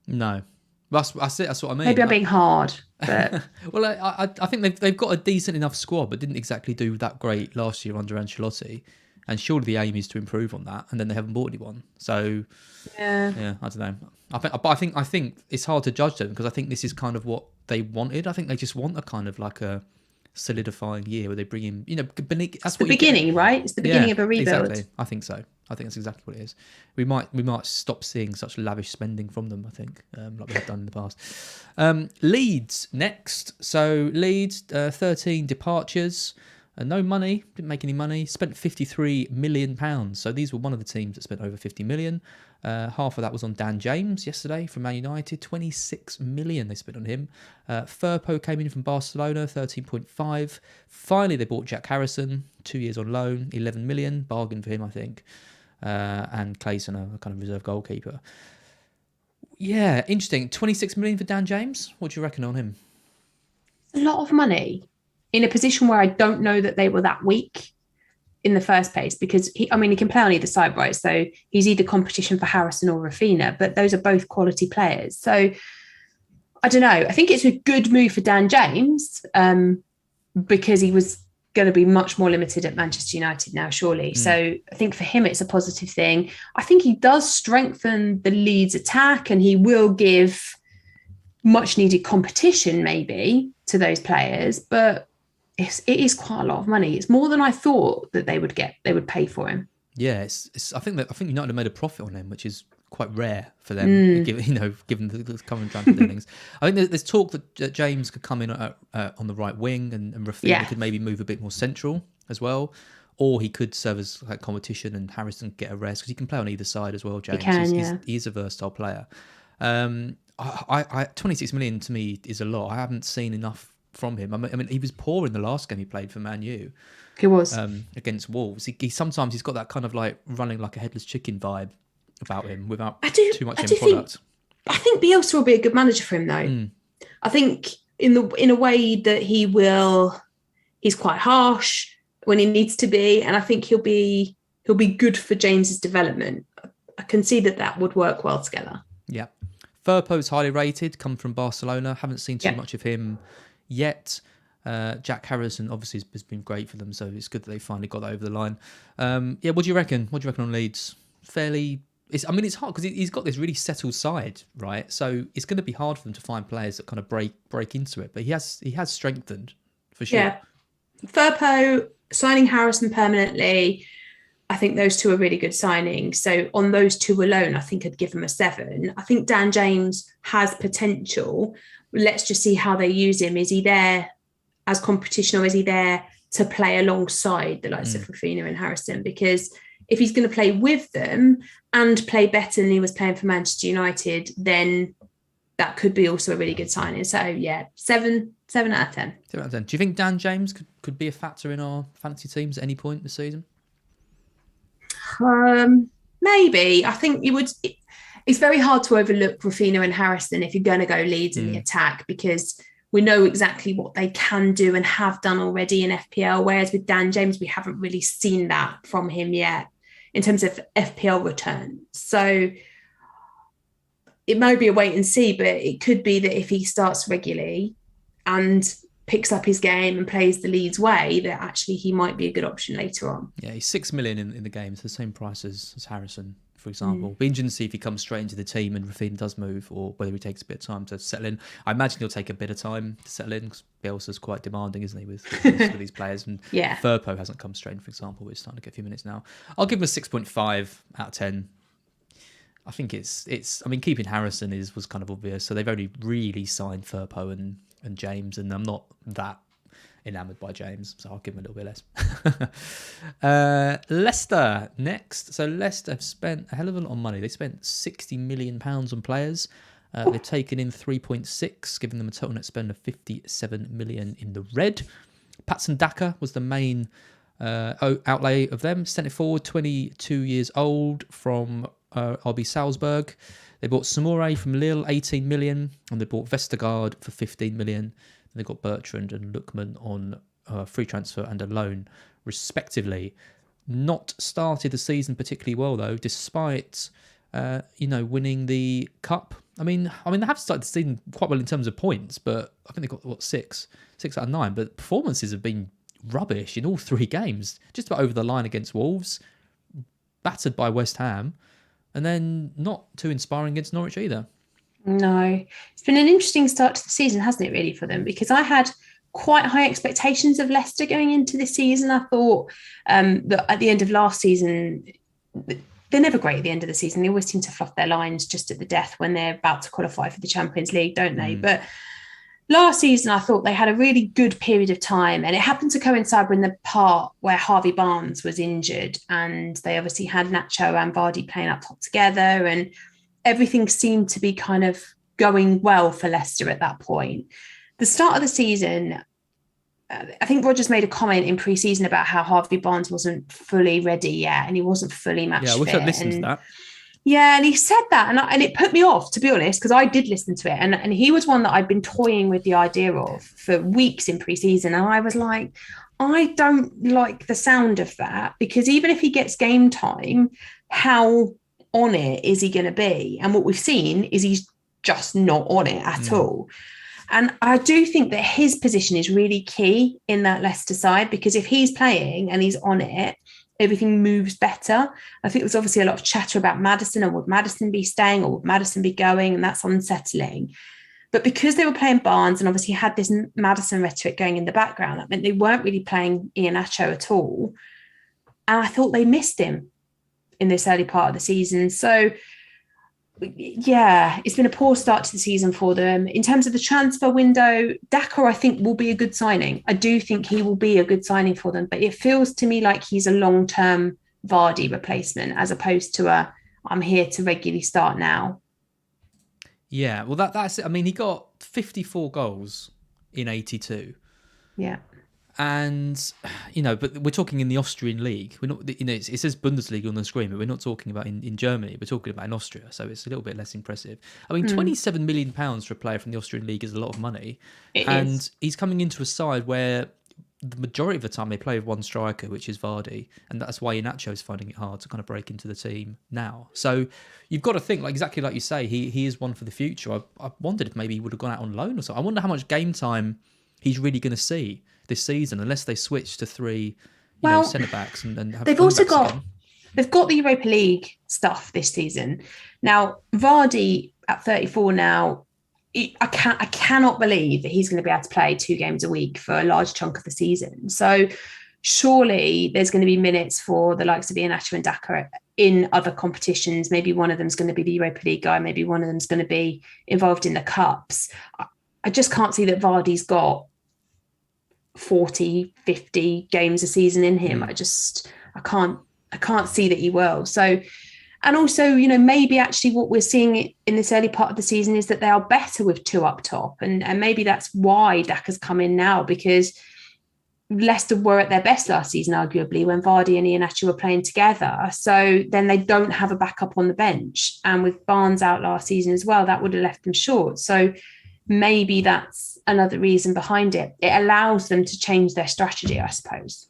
No. That's what I mean. Maybe I'm being hard. But well, I think they've got a decent enough squad, but didn't exactly do that great last year under Ancelotti. And surely the aim is to improve on that, and then they haven't bought anyone. So yeah, I don't know. I think it's hard to judge them because I think this is kind of what they wanted. I think they just want a kind of like a solidifying year where they bring in, that's the beginning, right? It's the beginning of a rebuild. Exactly. I think so. I think that's exactly what it is. We might stop seeing such lavish spending from them, I think, like we have done in the past. Leeds next. So Leeds, 13 departures. No money, didn't make any money, spent £53 million. So these were one of the teams that spent over 50 million. Half of that was on Dan James yesterday from Man United, 26 million they spent on him. Firpo came in from Barcelona, 13.5. Finally, they bought Jack Harrison, 2 years on loan, 11 million, bargain for him, I think. And Clayson, a kind of reserve goalkeeper. Yeah, interesting. 26 million for Dan James. What do you reckon on him? A lot of money in a position where I don't know that they were that weak in the first place, because he can play on either side, right? So he's either competition for Harrison or Rafinha, but those are both quality players. So I don't know. I think it's a good move for Dan James because he was going to be much more limited at Manchester United now, surely. So I think for him, it's a positive thing. I think he does strengthen the Leeds attack and he will give much needed competition maybe to those players, but it is quite a lot of money. It's more than I thought that they would pay for him. Yeah, I think United have made a profit on him, which is quite rare for them, given the current transfer dealings. I think there's talk that James could come in on the right wing, and Rafinha could maybe move a bit more central as well, or he could serve as like competition and Harrison get a rest because he can play on either side as well. James, he's a versatile player. 26 million to me is a lot. I haven't seen enough from him. I mean, he was poor in the last game he played for Man U. He was against Wolves. He sometimes he's got that kind of like running like a headless chicken vibe about him without too much end product. I think Bielsa will be a good manager for him though. I think in a way that he's quite harsh when he needs to be, and I think he'll be he'll be good for James's development. I can see that would work well together. Yeah. Firpo's highly rated, come from Barcelona. Haven't seen too much of him yet. Jack Harrison obviously has been great for them, so it's good that they finally got that over the line. What do you reckon? What do you reckon on Leeds? It's hard because he's got this really settled side, right? So it's going to be hard for them to find players that kind of break into it. But he has strengthened for sure. Yeah, Firpo signing Harrison permanently. I think those two are really good signings. So on those two alone, I think I'd give him a 7. I think Dan James has potential. Let's just see how they use him. Is he there as competition, or is he there to play alongside the likes of Raphinha and Harrison? Because if he's going to play with them and play better than he was playing for Manchester United, then that could be also a really good signing. So yeah, 7 out of 10. 7 out of 10. Do you think Dan James could be a factor in our fantasy teams at any point this season? Maybe. I think you would. It's very hard to overlook Raphinha and Harrison if you're going to go Leeds in the attack, because we know exactly what they can do and have done already in FPL. Whereas with Dan James, we haven't really seen that from him yet in terms of FPL return. So it might be a wait and see, but it could be that if he starts regularly and picks up his game and plays the Leeds way, that actually he might be a good option later on. Yeah, he's 6 million in the game. It's the same price as Harrison, for example. Be interesting to see if he comes straight into the team and Raphinha does move, or whether he takes a bit of time to settle in. I imagine he'll take a bit of time to settle in, because Bielsa's quite demanding, isn't he, with these players? And Firpo hasn't come straight in, for example. We're starting to get a few minutes now. I'll give him a 6.5 out of 10. I think it's. I mean, keeping Harrison was kind of obvious. So they've only really signed Firpo and James, and I'm not that enamoured by James, so I'll give him a little bit less. Leicester next. So Leicester have spent a hell of a lot of money. They spent £60 million on players. They've taken in 3.6, giving them a total net spend of 57 million in the red. Patson Daka was the main outlay of them. Centre forward, 22 years old, from RB Salzburg. They bought Samore from Lille, 18 million, and they bought Vestergaard for 15 million. And they got Bertrand and Lookman on free transfer and a loan, respectively. Not started the season particularly well, though, despite winning the cup. I mean, they have started the season quite well in terms of points, but I think they got six out of 9. But performances have been rubbish in all 3 games. Just about over the line against Wolves, battered by West Ham. And then not too inspiring against Norwich either. No. It's been an interesting start to the season, hasn't it, really, for them? Because I had quite high expectations of Leicester going into this season. I thought that at the end of last season, they're never great at the end of the season. They always seem to fluff their lines just at the death when they're about to qualify for the Champions League, don't they? But last season, I thought they had a really good period of time, and it happened to coincide with the part where Harvey Barnes was injured, and they obviously had Nacho and Vardy playing up top together, and everything seemed to be kind of going well for Leicester at that point. The start of the season, I think Rodgers made a comment in pre-season about how Harvey Barnes wasn't fully ready yet, and he wasn't fully match fit. Yeah, I wish I'd listened to that. Yeah, and he said that, and it put me off, to be honest, because I did listen to it, and he was one that I'd been toying with the idea of for weeks in pre-season, and I was like, I don't like the sound of that, because even if he gets game time, how on it is he going to be? And what we've seen is he's just not on it at all. And I do think that his position is really key in that Leicester side, because if he's playing and he's on it, everything moves better. I think there's obviously a lot of chatter about Maddison, and would Maddison be staying or would Maddison be going? And that's unsettling. But because they were playing Barnes and obviously had this Maddison rhetoric going in the background, that meant they weren't really playing Iheanacho at all. And I thought they missed him in this early part of the season. So, yeah, it's been a poor start to the season for them. In terms of the transfer window, Daka, I think, will be a good signing. I do think he will be a good signing for them, but it feels to me like he's a long-term Vardy replacement as opposed to I'm here to regularly start now. Yeah, well, that's it. I mean, he got 54 goals in 82. Yeah. And, but we're talking in the Austrian league. We're not, it says Bundesliga on the screen, but we're not talking about in Germany. We're talking about in Austria. So it's a little bit less impressive. I mean, £27 million for a player from the Austrian league is a lot of money. It and is. He's coming into a side where the majority of the time they play with one striker, which is Vardy, and that's why Iheanacho is finding it hard to kind of break into the team now. So you've got to think, like exactly like you say, he is one for the future. I wondered if maybe he would have gone out on loan or something. I wonder how much game time he's really going to see this season, unless they switch to three, centre backs and have. They've also got they've got the Europa League stuff this season. Now Vardy at 34 now. I cannot believe that he's going to be able to play 2 games a week for a large chunk of the season. So surely there's going to be minutes for the likes of Iheanacho and Daka in other competitions. Maybe one of them's going to be the Europa League guy. Maybe one of them's going to be involved in the cups. I just can't see that Vardy's got 40, 50 games a season in him. I can't see that he will. So, and also, maybe actually what we're seeing in this early part of the season is that they are better with 2 up top. And maybe that's why Daka's come in now, because Leicester were at their best last season, arguably, when Vardy and Iheanacho were playing together. So then they don't have a backup on the bench. And with Barnes out last season as well, that would have left them short. So maybe that's another reason behind it. It allows them to change their strategy, I suppose.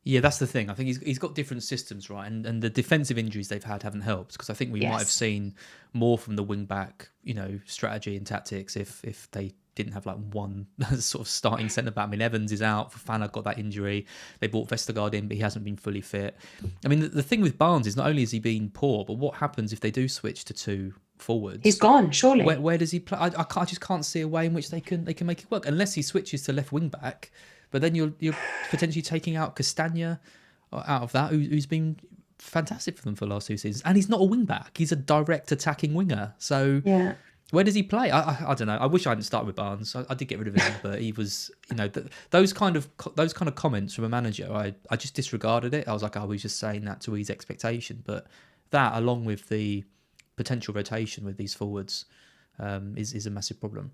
Yeah, that's the thing. I think he's got different systems, right? And the defensive injuries they've had haven't helped, because I think we might have seen more from the wing back, strategy and tactics if they didn't have like one sort of starting centre back. I mean, Evans is out. Fofana got that injury. They brought Vestergaard in, but he hasn't been fully fit. I mean, the thing with Barnes is not only has he been poor, but what happens if they do switch to 2 forwards? He's gone, surely. Where does he play? I just can't see a way in which they can make it work, unless he switches to left wing back. But then you're potentially taking out Castagna out of that, who's been fantastic for them for the last 2 seasons. And he's not a wing back. He's a direct attacking winger. So where does he play? I don't know. I wish I hadn't started with Barnes. I did get rid of him, but he was, those kind of comments from a manager, I just disregarded it. I was like, oh, he's just saying that to ease expectation. But that, along with the potential rotation with these forwards, is a massive problem.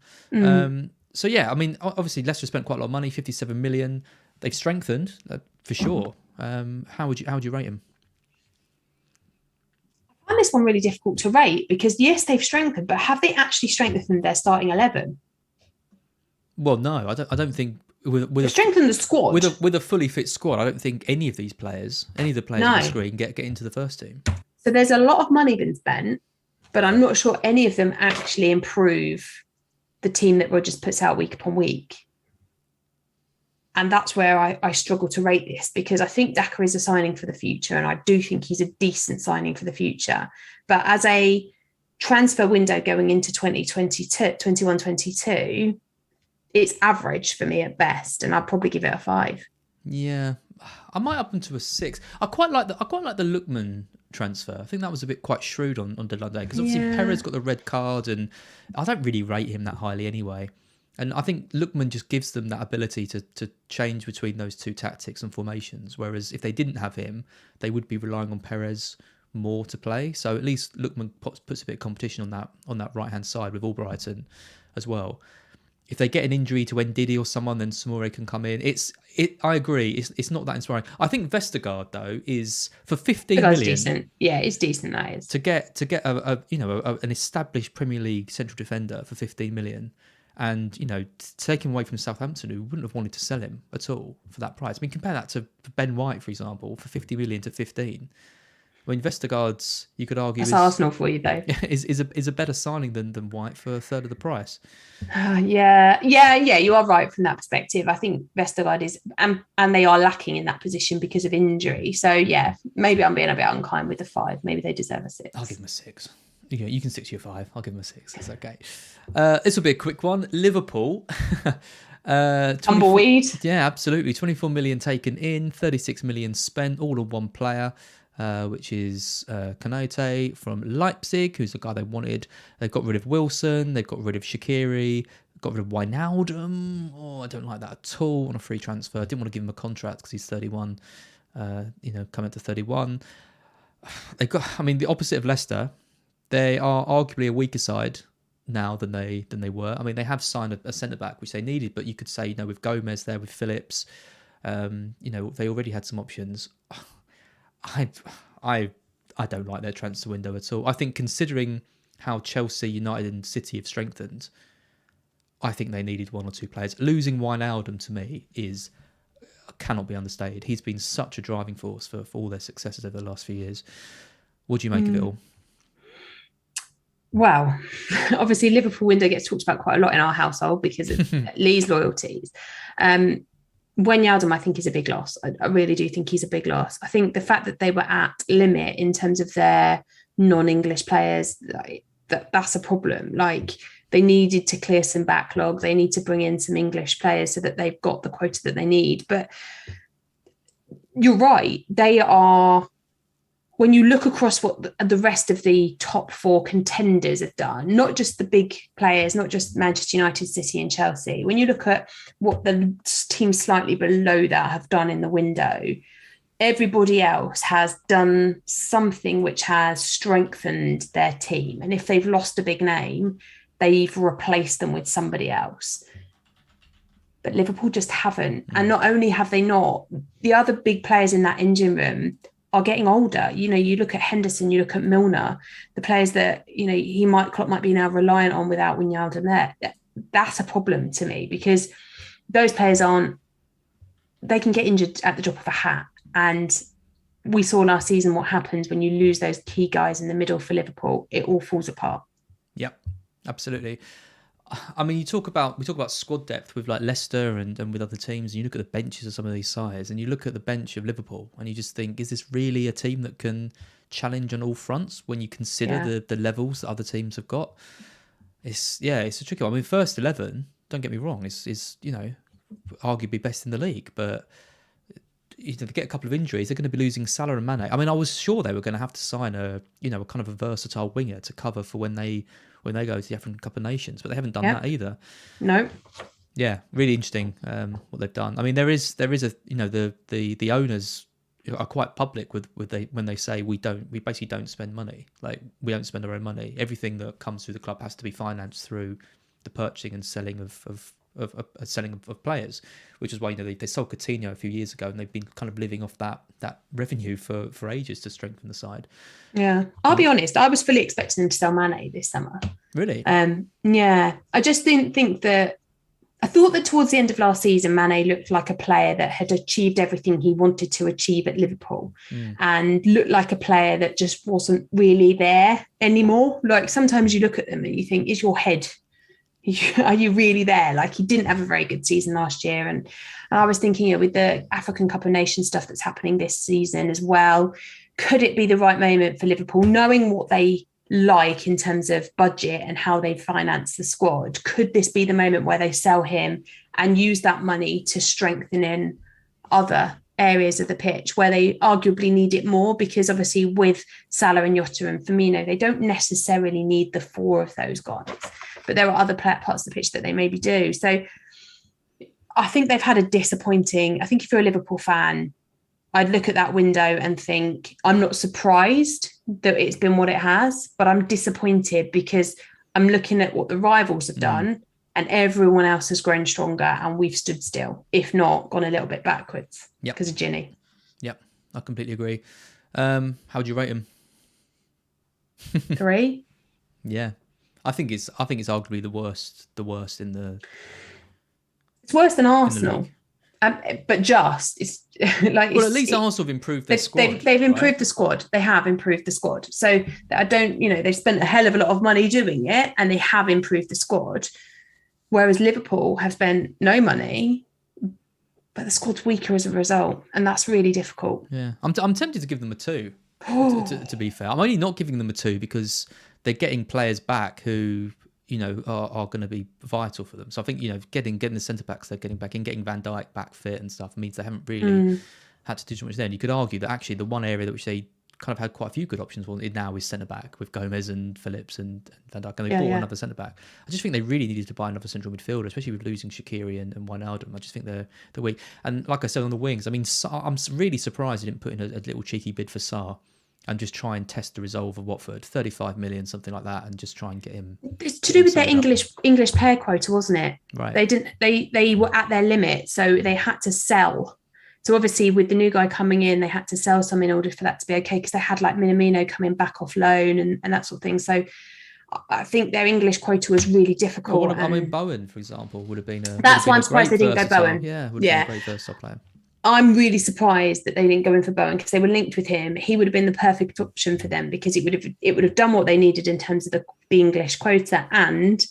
So yeah, I mean, obviously Leicester spent quite a lot of money, 57 million. They've strengthened for sure. How would you rate him? I find this one really difficult to rate, because yes, they've strengthened, but have they actually strengthened their starting 11? Well, no, I don't think. With strengthened the squad with a fully fit squad, I don't think any of the players on the screen get into the first team. So there's a lot of money been spent, but I'm not sure any of them actually improve the team that Rodgers puts out week upon week. And that's where I struggle to rate this, because I think Daka is a signing for the future, and I do think he's a decent signing for the future. But as a transfer window going into 2022, it's average for me at best, and I'd probably give it a 5. Yeah, I might up him to a 6. I quite like the Lookman transfer. I think that was a bit quite shrewd on deadline day, because obviously Perez got the red card, and I don't really rate him that highly anyway. And I think Lookman just gives them that ability to change between those 2 tactics and formations. Whereas if they didn't have him, they would be relying on Perez more to play. So at least Lookman puts a bit of competition on that right hand side with Albrighton as well. If they get an injury to Ndidi or someone, then Samore can come in. I agree. It's not that inspiring. I think Vestergaard though is for 15 million. Decent. Yeah, it's decent. That is to get an established Premier League central defender for 15 million, and take him away from Southampton, who wouldn't have wanted to sell him at all for that price. I mean, compare that to Ben White, for example, for 50 million to 15. I mean, Vestergaard's, you could argue, that's Arsenal for you though. is a better signing than White for a third of the price. Yeah. You are right from that perspective. I think Vestergaard is, and they are lacking in that position because of injury. So yeah, maybe I'm being a bit unkind with the 5. Maybe they deserve a 6. I'll give them a 6. You can stick to your 5. I'll give them a 6. It's okay. This will be a quick one. Liverpool. Tumbleweed. Yeah, absolutely. 24 million taken in, 36 million spent, all on one player. Which is Konate from Leipzig, who's the guy they wanted. They've got rid of Wilson, they've got rid of Shaqiri, got rid of Wijnaldum. Oh, I don't like that at all on a free transfer. I didn't want to give him a contract because he's 31, coming to 31. They've got, the opposite of Leicester. They are arguably a weaker side now than they were. I mean, they have signed a centre-back, which they needed, but you could say, with Gomez there, with Phillips, they already had some options. I don't like their transfer window at all. I think considering how Chelsea, United and City have strengthened, I think they needed 1 or 2 players. Losing Wijnaldum to me is cannot be understated. He's been such a driving force for all their successes over the last few years. What do you make of it all? Well, obviously Liverpool window gets talked about quite a lot in our household because of Lee's loyalties. Wijnaldum, I think, is a big loss. I really do think he's a big loss. I think the fact that they were at limit in terms of their non-English players, that's a problem. Like, they needed to clear some backlog. They need to bring in some English players so that they've got the quota that they need. But you're right. They are, when you look across what the rest of the top four contenders have done, not just the big players, not just Manchester United, City and Chelsea, when you look at what the teams slightly below that have done in the window, everybody else has done something which has strengthened their team. And if they've lost a big name, they've replaced them with somebody else. But Liverpool just haven't. And not only have they not, the other big players in that engine room are getting older. You know, you look at Henderson, you look at Milner, the players that, you know, Klopp might be now reliant on without Wijnaldum there. That's a problem to me, because those players they can get injured at the drop of a hat. And we saw last season what happens when you lose those key guys in the middle for Liverpool. It all falls apart. Yep, absolutely. I mean, we talk about squad depth with like Leicester and with other teams, and you look at the benches of some of these sides, and you look at the bench of Liverpool, and you just think, is this really a team that can challenge on all fronts when you consider the levels that other teams have got? It's a tricky one. I mean, first 11, don't get me wrong, is you know, arguably best in the league, but if they get a couple of injuries, they're going to be losing Salah and Mane. I mean, I was sure they were going to have to sign a kind of a versatile winger to cover for when they go to the African Cup of Nations, but they haven't done that either. No. Yeah, really interesting what they've done. I mean, there is a the owners are quite public with when they say we basically don't spend money. Like, we don't spend our own money. Everything that comes through the club has to be financed through the purchasing and selling of players, which is why they sold Coutinho a few years ago, and they've been kind of living off that revenue for ages to strengthen the side. Yeah, I'll be honest, I was fully expecting them to sell Mane this summer. Really? Yeah, I just didn't think that. I thought that towards the end of last season, Mane looked like a player that had achieved everything he wanted to achieve at Liverpool, and looked like a player that just wasn't really there anymore. Like, sometimes you look at them and you think, is your head, are you really there? Like, he didn't have a very good season last year. And I was thinking, with the African Cup of Nations stuff that's happening this season as well, could it be the right moment for Liverpool, knowing what they like in terms of budget and how they finance the squad? Could this be the moment where they sell him and use that money to strengthen in other areas of the pitch where they arguably need it more? Because obviously with Salah and Jota and Firmino, they don't necessarily need the four of those guys, but there are other parts of the pitch that they maybe do. So I think they've had a disappointing, I think if you're a Liverpool fan, I'd look at that window and think, I'm not surprised that it's been what it has, but I'm disappointed because I'm looking at what the rivals have done, and everyone else has grown stronger, and we've stood still, if not gone a little bit backwards because of Ginny. Yep, I completely agree. How would you rate him? 3. Yeah, I think it's arguably the worst in the. It's worse than Arsenal. But just it's like, well, at least Arsenal have improved their squad. They've improved the squad. They have improved the squad. So I don't, they've spent a hell of a lot of money doing it, and they have improved the squad. Whereas Liverpool have spent no money, but the squad's weaker as a result, and that's really difficult. Yeah, I'm tempted to give them a 2. To be fair, I'm only not giving them a 2 because they're getting players back who, are going to be vital for them. So I think, getting the centre backs they're getting back in, getting Van Dijk back fit and stuff means they haven't really had to do too much there. And you could argue that actually the one area that which they kind of had quite a few good options for now is centre back with Gomez and Phillips and Van Dijk, and they bought another centre back. I just think they really needed to buy another central midfielder, especially with losing Shaqiri and Wijnaldum. I just think they're weak. And like I said on the wings, I mean, I'm really surprised they didn't put in a little cheeky bid for Sarr and just try and test the resolve of Watford, 35 million, something like that, and just try and get him. It's to do with their English player quota, wasn't it? Right. They were at their limit, so they had to sell. So obviously with the new guy coming in, they had to sell some in order for that to be okay, because they had like Minamino coming back off loan and that sort of thing. So I think their English quota was really difficult. Well, Bowen, for example, would have been a. That's why I'm surprised they didn't go Bowen. Yeah, would have been a great versatile player. I'm really surprised that they didn't go in for Bowen, because they were linked with him. He would have been the perfect option for them, because it would have done what they needed in terms of the English quota, and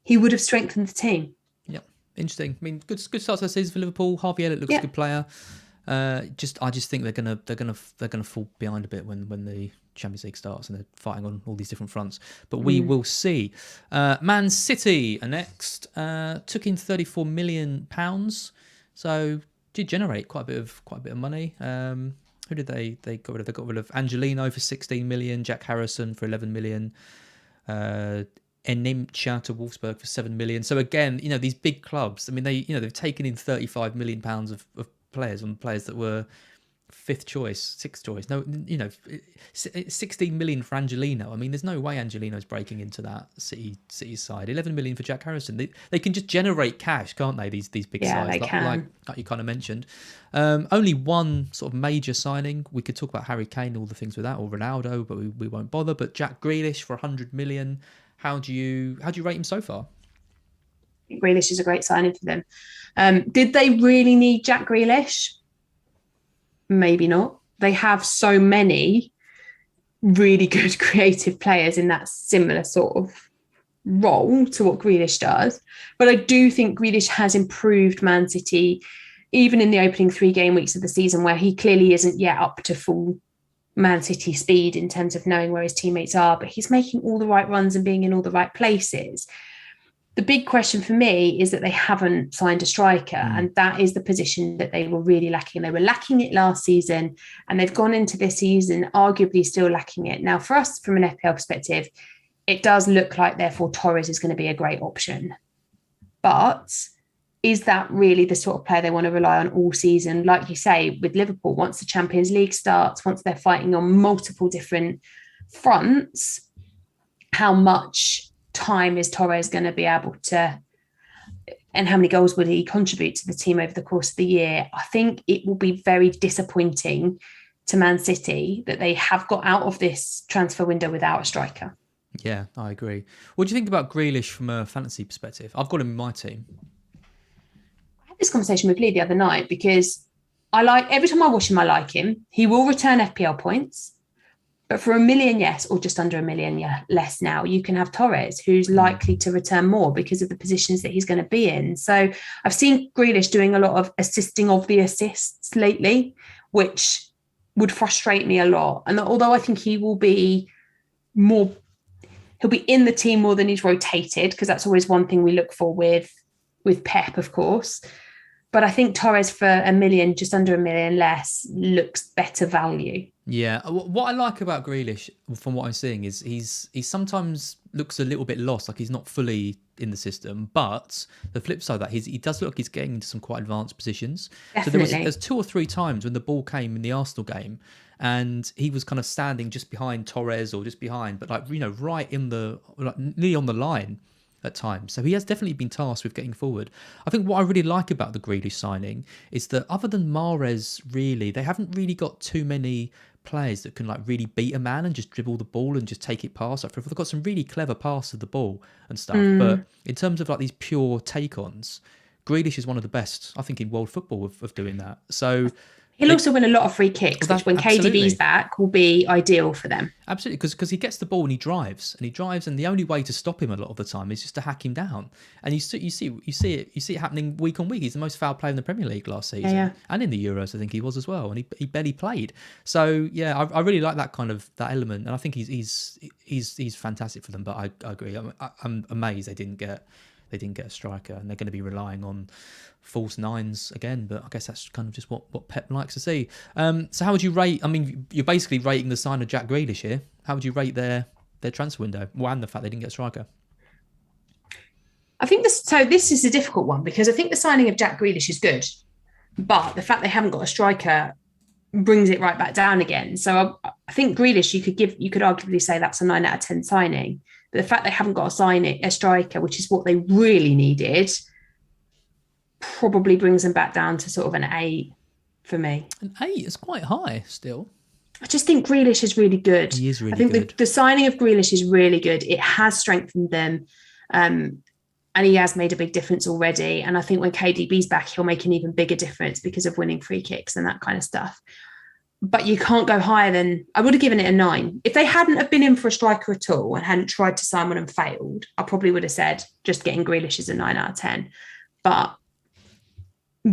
he would have strengthened the team. Yeah, interesting. I mean, good start to the season for Liverpool. Harvey Elliott looks a good player. I just think they're gonna fall behind a bit when the Champions League starts and they're fighting on all these different fronts. But we will see. Man City are next. Took in £34 million, so did generate quite a bit of money. Who did they got rid of? They got rid of Angelino for 16 million, Jack Harrison for 11 million, Enimcha to Wolfsburg for 7 million. So again, these big clubs. I mean, they've taken in 35 million pounds of players that were fifth choice, sixth choice. No, 16 million for Angelino. I mean, there's no way Angelino's breaking into that City side. 11 million for Jack Harrison. They can just generate cash, can't they? These big sides, they can. Like you kind of mentioned. Only one sort of major signing. We could talk about Harry Kane, all the things with that, or Ronaldo, but we won't bother. But Jack Grealish for 100 million. How do you rate him so far? Grealish is a great signing for them. Did they really need Jack Grealish? Maybe not. They have so many really good creative players in that similar sort of role to what Grealish does. But I do think Grealish has improved Man City, even in the opening 3 game weeks of the season, where he clearly isn't yet up to full Man City speed in terms of knowing where his teammates are, but he's making all the right runs and being in all the right places. The big question for me is that they haven't signed a striker, and that is the position that they were really lacking. They were lacking it last season, and they've gone into this season arguably still lacking it. Now, for us, from an FPL perspective, it does look like, therefore, Torres is going to be a great option. But is that really the sort of player they want to rely on all season? Like you say, with Liverpool, once the Champions League starts, once they're fighting on multiple different fronts, how much time is Torres going to be able to, and how many goals will he contribute to the team over the course of the year? I think it will be very disappointing to Man City that they have got out of this transfer window without a striker. Yeah, I agree. What do you think about Grealish from a fantasy perspective? I've got him in my team. I had this conversation with Lee the other night, because every time I watch him, I like him. He will return FPL points. But for $1 million, yes, or just under $1 million less now, you can have Torres, who's likely to return more because of the positions that he's going to be in. So I've seen Grealish doing a lot of assisting of the assists lately, which would frustrate me a lot. And although I think he will be he'll be in the team more than he's rotated, because that's always one thing we look for with Pep, of course. But I think Torres for $1 million, just under $1 million less, looks better value. Yeah, what I like about Grealish, from what I'm seeing, is he sometimes looks a little bit lost, like he's not fully in the system. But the flip side of that, he does look like he's getting into some quite advanced positions. Definitely. So there's 2 or 3 times when the ball came in the Arsenal game, and he was kind of standing just behind Torres or just behind, but right in nearly on the line at times. So he has definitely been tasked with getting forward. I think what I really like about the Grealish signing is that, other than Mahrez, really, they haven't really got too many players that can really beat a man and just dribble the ball and just take it past. They've got some really clever pass of the ball and stuff. But in terms of these pure take-ons, Grealish is one of the best, I think, in world football of doing that. So he'll also win a lot of free kicks, which when KDB's back will be ideal for them. Absolutely, because he gets the ball and he drives, and the only way to stop him a lot of the time is just to hack him down. And you see it happening week on week. He's the most foul player in the Premier League last season, and in the Euros, I think he was as well. And he barely played. So yeah, I really like that that element, and I think he's fantastic for them. But I agree. I'm amazed they didn't get a striker, and they're going to be relying on false nines again, but I guess that's kind of just what Pep likes to see. So how would you rate, I mean, you're basically rating the sign of Jack Grealish here. How would you rate their transfer window? Well, and the fact they didn't get a striker. I think this is a difficult one, because I think the signing of Jack Grealish is good, but the fact they haven't got a striker brings it right back down again. So I think Grealish, you could arguably say that's a 9 out of 10 signing. But the fact they haven't got a striker, which is what they really needed, probably brings them back down to sort of an 8 for me. An 8 is quite high still. I just think Grealish is really good. He is really good. I think the signing of Grealish is really good. It has strengthened them. and he has made a big difference already. And I think when KDB's back, he'll make an even bigger difference because of winning free kicks and that kind of stuff. But you can't go higher than, I would have given it a 9. If they hadn't have been in for a striker at all and hadn't tried to sign one and failed, I probably would have said just getting Grealish is a 9 out of 10. But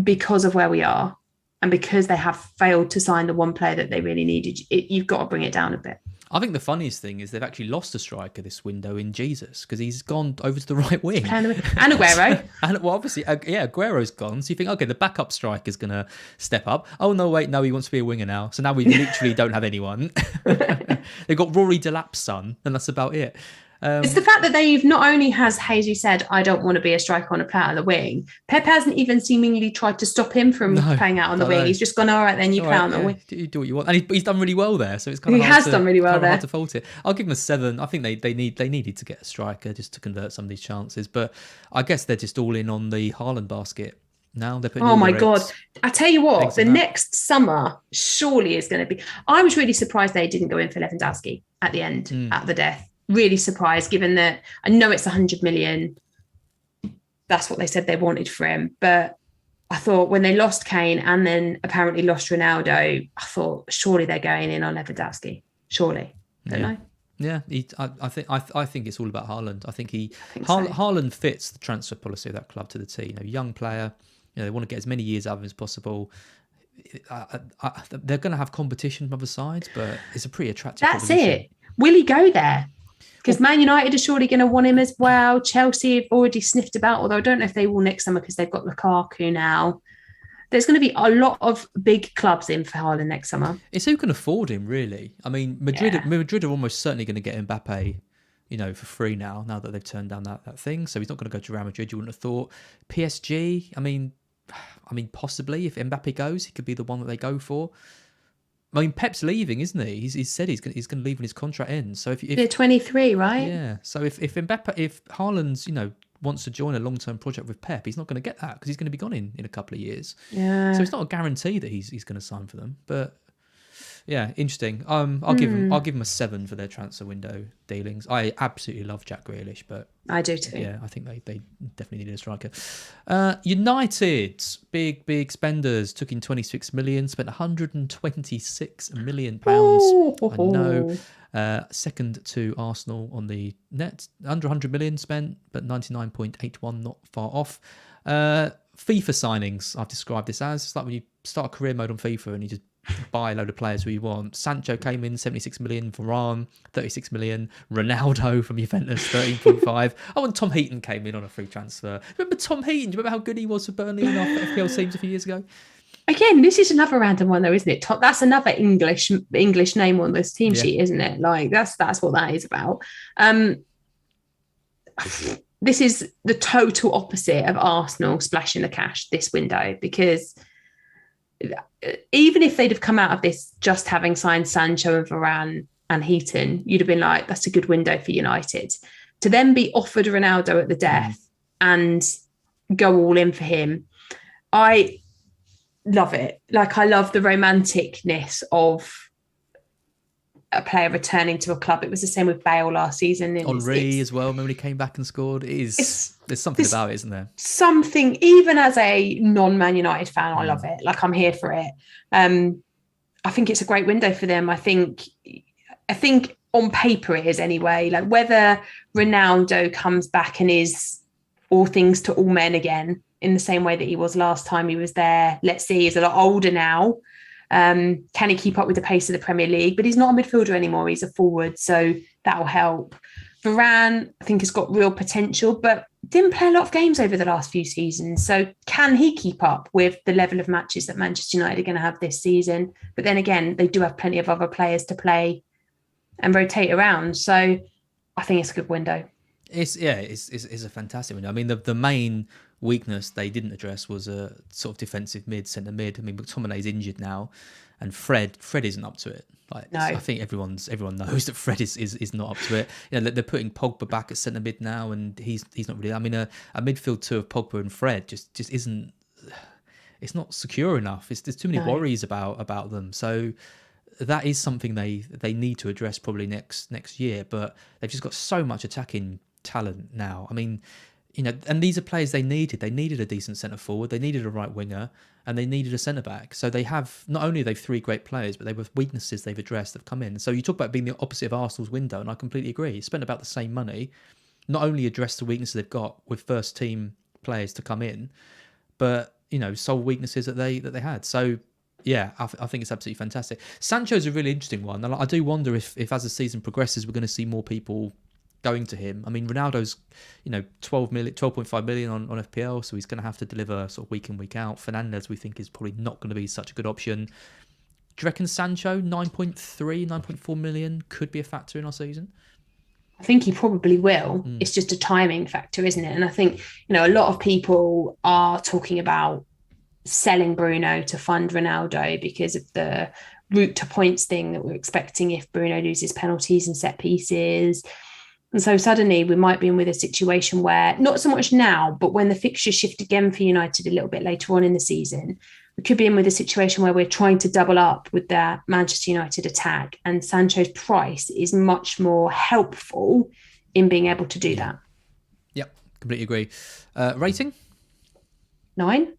because of where we are and because they have failed to sign the one player that they really needed, you've got to bring it down a bit. I think the funniest thing is they've actually lost a striker this window in Jesus, because he's gone over to the right wing. And Aguero. And well, obviously, Aguero's gone. So you think, okay, the backup striker's going to step up. Oh, no, wait, no, he wants to be a winger now. So now we literally don't have anyone. They've got Rory Delap's son, and that's about it. It's the fact that they've not only has Jesus said, I don't want to be a striker on a player on the wing. Pep hasn't even seemingly tried to stop him from playing out on the wing. He's just gone, all right, then you play on the wing. You do what you want. And he's done really well there. So it's kind of done really well there. Hard to fault it. I'll give him a 7. I think they needed to get a striker just to convert some of these chances. But I guess they're just all in on the Haaland basket. Now they're putting. Oh my God! I tell you what, the next summer surely is going to be. I was really surprised they didn't go in for Lewandowski at the end, at the death. Really surprised, given that I know it's 100 million. That's what they said they wanted for him. But I thought when they lost Kane and then apparently lost Ronaldo, I thought surely they're going in on Lewandowski. Surely, don't know. Yeah, I think it's all about Haaland. I think Haaland fits the transfer policy of that club to the T. Young player. They want to get as many years out of him as possible. They're going to have competition from other sides, but it's a pretty attractive. That's it. Will he go there? Because Man United are surely going to want him as well. Chelsea have already sniffed about, although I don't know if they will next summer because they've got Lukaku now. There's going to be a lot of big clubs in for Haaland next summer. It's who can afford him, really. I mean, Madrid are almost certainly going to get Mbappe, for free now that they've turned down that thing. So he's not going to go to Real Madrid, you wouldn't have thought. PSG, I mean, possibly if Mbappe goes, he could be the one that they go for. I mean, Pep's leaving, isn't he? He's said he's going to leave when his contract ends. So if they're 23, right? Yeah. So if Haaland's wants to join a long-term project with Pep, he's not going to get that because he's going to be gone in a couple of years. Yeah. So it's not a guarantee that he's going to sign for them. But yeah, interesting. I'll give him a 7 for their transfer window dealings. I absolutely love Jack Grealish, but I do too. Yeah, I think they definitely need a striker. United, big spenders, took in 26 million, spent 126 million pounds. I know. Second to Arsenal on the net, under 100 million spent, but 99.81, not far off. FIFA signings, I've described this as. It's like when you start a career mode on FIFA and you just buy a load of players who you want. Sancho came in 76 million, Varane 36 million, Ronaldo from Juventus 13.5. Oh, and Tom Heaton came in on a free transfer. Remember Tom Heaton? Do you remember how good he was for Burnley in our FPL teams a few years ago? Again, this is another random one though, isn't it? That's another English name on this team sheet, isn't it? Like that's what that is about. This is the total opposite of Arsenal splashing the cash this window, because even if they'd have come out of this just having signed Sancho and Varane and Heaton, you'd have been like, that's a good window for United. To then be offered Ronaldo at the death and go all in for him, I love it. Like, I love the romanticness of a player returning to a club. It was the same with Bale last season. Henry as well, when he came back and scored. There's something about it, isn't there? Something, even as a non-Man United fan, I love it. Like, I'm here for it. I think it's a great window for them. I think on paper it is anyway. Like, whether Ronaldo comes back and is all things to all men again in the same way that he was last time he was there. Let's see, he's a lot older now. Can he keep up with the pace of the Premier League? But he's not a midfielder anymore. He's a forward, so that'll help. Varane, I think, has got real potential, but didn't play a lot of games over the last few seasons. So can he keep up with the level of matches that Manchester United are going to have this season? But then again, they do have plenty of other players to play and rotate around. So I think it's a good window. It's a fantastic window. I mean, the main weakness they didn't address was a sort of defensive centre mid. I mean, McTominay's injured now, and Fred isn't up to it. Like, no. I think everyone knows that Fred is not up to it. They're putting Pogba back at centre mid now, and he's not really. I mean, a midfield two of Pogba and Fred just isn't. It's not secure enough. There's too many worries about them. So that is something they need to address probably next year. But they've just got so much attacking talent now. I mean, and these are players they needed. They needed a decent centre forward, they needed a right winger, and they needed a centre back. So they have, not only they've 3 great players, but they were weaknesses they've addressed have come in. So you talk about being the opposite of Arsenal's window, and I completely agree. Spent about the same money, not only addressed the weaknesses they've got with first team players to come in, but solve weaknesses that they had. So yeah, I think it's absolutely fantastic. Sancho's a really interesting one. And I do wonder if as the season progresses, we're going to see more people going to him. I mean, Ronaldo's 12.5 million on FPL, so he's going to have to deliver sort of week in, week out. Fernandes, we think, is probably not going to be such a good option. Do you reckon Sancho 9.4 million could be a factor in our season? I think he probably will. It's just a timing factor, isn't it? And I think a lot of people are talking about selling Bruno to fund Ronaldo because of the route to points thing that we're expecting if Bruno loses penalties and set pieces. And so suddenly we might be in with a situation where, not so much now, but when the fixtures shift again for United a little bit later on in the season, we could be in with a situation where we're trying to double up with that Manchester United attack, and Sancho's price is much more helpful in being able to do that. Yep, completely agree. Rating? 9.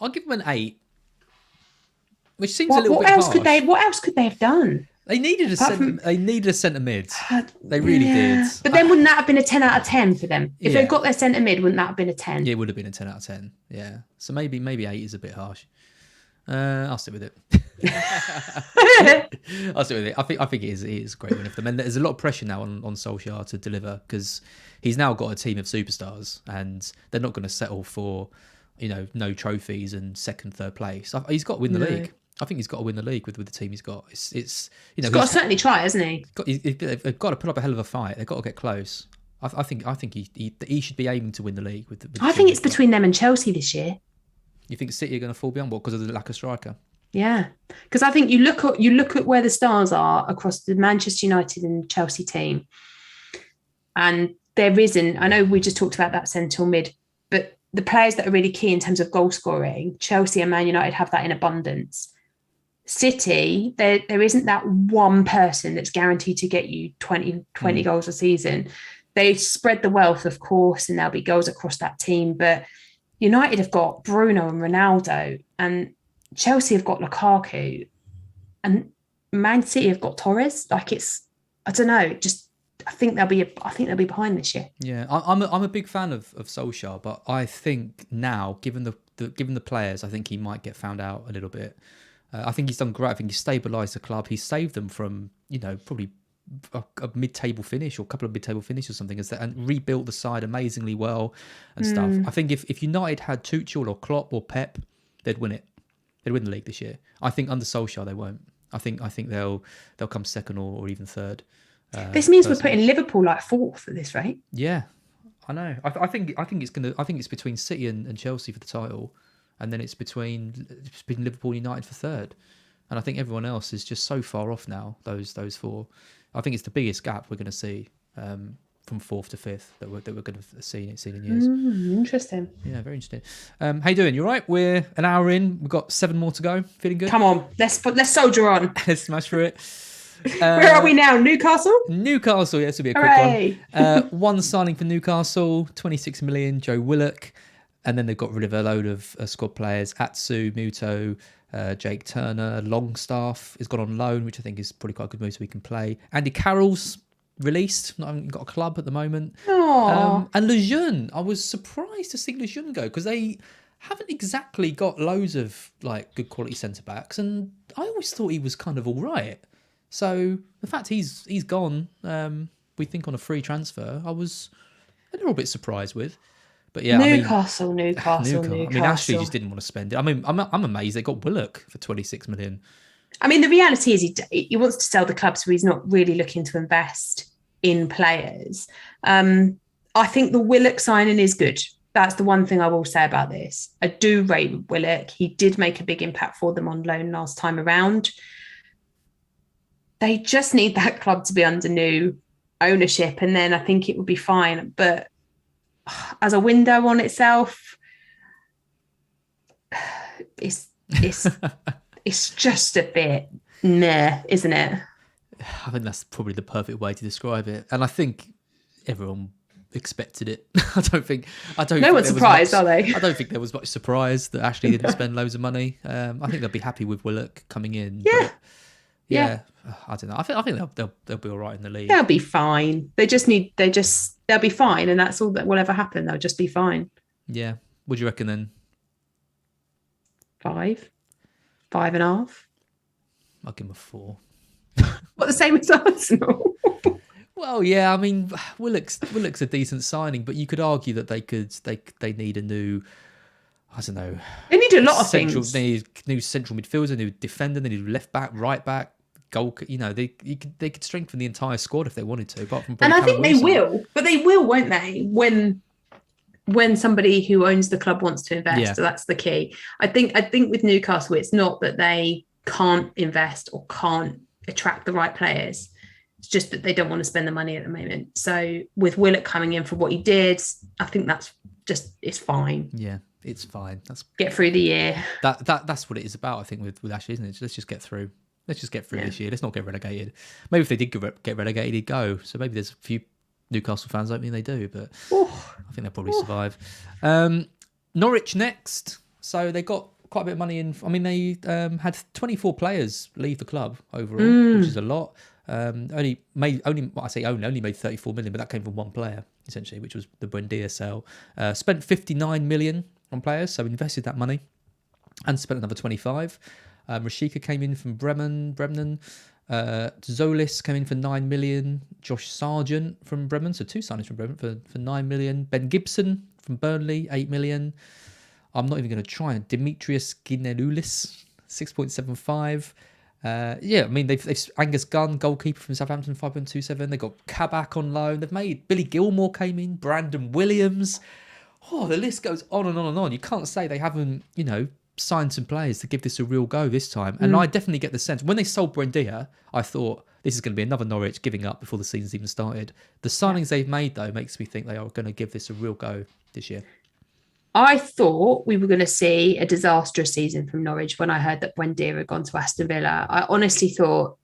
I'll give them an 8, which seems a little bit harsh. What else could they have done? They needed a centre mid. They really did. But then wouldn't that have been a 10 out of 10 for them? If they'd got their centre mid, wouldn't that have been a 10? Yeah, it would have been a 10 out of 10. Yeah. So maybe 8 is a bit harsh. I'll stick with it. I'll stick with it. I think it is a great win for them. And there's a lot of pressure now on Solskjaer to deliver, because he's now got a team of superstars and they're not going to settle for, no trophies and second, third place. He's got to win the league. I think he's got to win the league with the team he's got. He's got to certainly try, hasn't he? They've got to put up a hell of a fight. They've got to get close. I think he should be aiming to win the league with the I think it's between them and Chelsea this year. You think City are going to fall beyond because of the lack of striker? Yeah, because I think you look at where the stars are across the Manchester United and Chelsea team, and there isn't. I know we just talked about that central mid, but the players that are really key in terms of goal scoring, Chelsea and Man United have that in abundance. City, there isn't that one person that's guaranteed to get you 20 goals a season. They spread the wealth, of course, and there'll be goals across that team. But United have got Bruno and Ronaldo, and Chelsea have got Lukaku, and Man City have got Torres. I don't know. I think they'll be behind this year. Yeah, I'm a big fan of Solskjaer, but I think now, given the players, I think he might get found out a little bit. I think he's done great. I think he's stabilised the club. He's saved them from, probably a mid-table finish or a couple of mid-table finishes or something, and rebuilt the side amazingly well and stuff. I think if United had Tuchel or Klopp or Pep, they'd win it. They'd win the league this year. I think under Solskjaer they won't. I think they'll come second or even third. This means we're putting Liverpool like fourth at this rate. Yeah, I know. I think it's between City and Chelsea for the title. And then it's between Liverpool and United for third. And I think everyone else is just so far off now, those 4. I think it's the biggest gap we're going to see from 4th to 5th that we're going to see in years. Interesting. Yeah, very interesting. How you doing? You all right? We're an hour in. We've got 7 more to go. Feeling good? Come on. Let's soldier on. Let's smash through it. Where are we now? Newcastle? Newcastle, yeah, this will be a Hooray. quick one. One signing for Newcastle, 26 million, Joe Willock. And then they've got rid of a load of squad players. Atsu, Muto, Jake Turner, Longstaff has gone on loan, which I think is probably quite a good move so he can play. Andy Carroll's released, not even got a club at the moment. And Lejeune, I was surprised to see Lejeune go because they haven't exactly got loads of good quality centre-backs. And I always thought he was kind of all right. So the fact he's gone, we think on a free transfer, I was a little bit surprised with. But yeah, Newcastle. I mean, Ashley just didn't want to spend it. I mean, I'm amazed they got Willock for 26 million. I mean, the reality is he wants to sell the club, so he's not really looking to invest in players. I think the Willock signing is good. That's the one thing I will say about this. I do rate Willock. He did make a big impact for them on loan last time around. They just need that club to be under new ownership, and then I think it would be fine. But as a window on itself, it's just a bit meh, isn't it? I think that's probably the perfect way to describe it. And I think everyone expected it. I don't think. No one's surprised, are they? I don't think there was much surprise that Ashley didn't spend loads of money. I think they'll be happy with Willock coming in. Yeah. But yeah. I don't know. I think they'll be all right in the league. They'll be fine. They'll be fine, and that's all that will ever happen. They'll just be fine. Yeah. What do you reckon then? 5.5. I'll give them a 4. What, the same as Arsenal? Well, yeah. I mean, Willock's a decent signing, but you could argue that they need a new. I don't know. They need a lot of things. They need new central midfielder, new defender. They need left back, right back, goal. You know, they could strengthen the entire squad if they wanted to. Apart from and I think they will, but they will, won't they? When somebody who owns the club wants to invest, Yeah. so that's the key. I think with Newcastle, it's not that they can't invest or can't attract the right players. It's just that they don't want to spend the money at the moment. So with Willock coming in for what he did, I think it's fine. Yeah, it's fine. Get through the year. That's what it is about. I think with Ashley, isn't it? Let's just get through. Let's just get through this year. Let's not get relegated. Maybe if they did get relegated, he'd go. So maybe there's a few Newcastle fans. I don't think they do, but I think they'll probably survive. Norwich next. So they got quite a bit of money in. I mean, they had 24 players leave the club overall, which is a lot. Only made 34 million, but that came from one player essentially, which was the Buendia sale. Spent 59 million on players, so invested that money and spent another 25. Rashika came in from Bremen. Zolis came in for 9 million. Josh Sargent from Bremen, so 2 signings from Bremen for 9 million. Ben Gibson from Burnley, 8 million. I'm not even going to try. Demetrius Gineloulis, 6.75. I mean, they've Angus Gunn, goalkeeper from Southampton, 5.27. They got Kabak on loan. They've made Billy Gilmore came in, Brandon Williams. Oh, the list goes on and on and on. You can't say they haven't, signed some players to give this a real go this time. And I definitely get the sense when they sold Buendia, I thought this is going to be another Norwich giving up before the season's even started. The signings they've made though makes me think they are going to give this a real go this year. I thought we were going to see a disastrous season from Norwich when I heard that Buendia had gone to Aston Villa. I honestly thought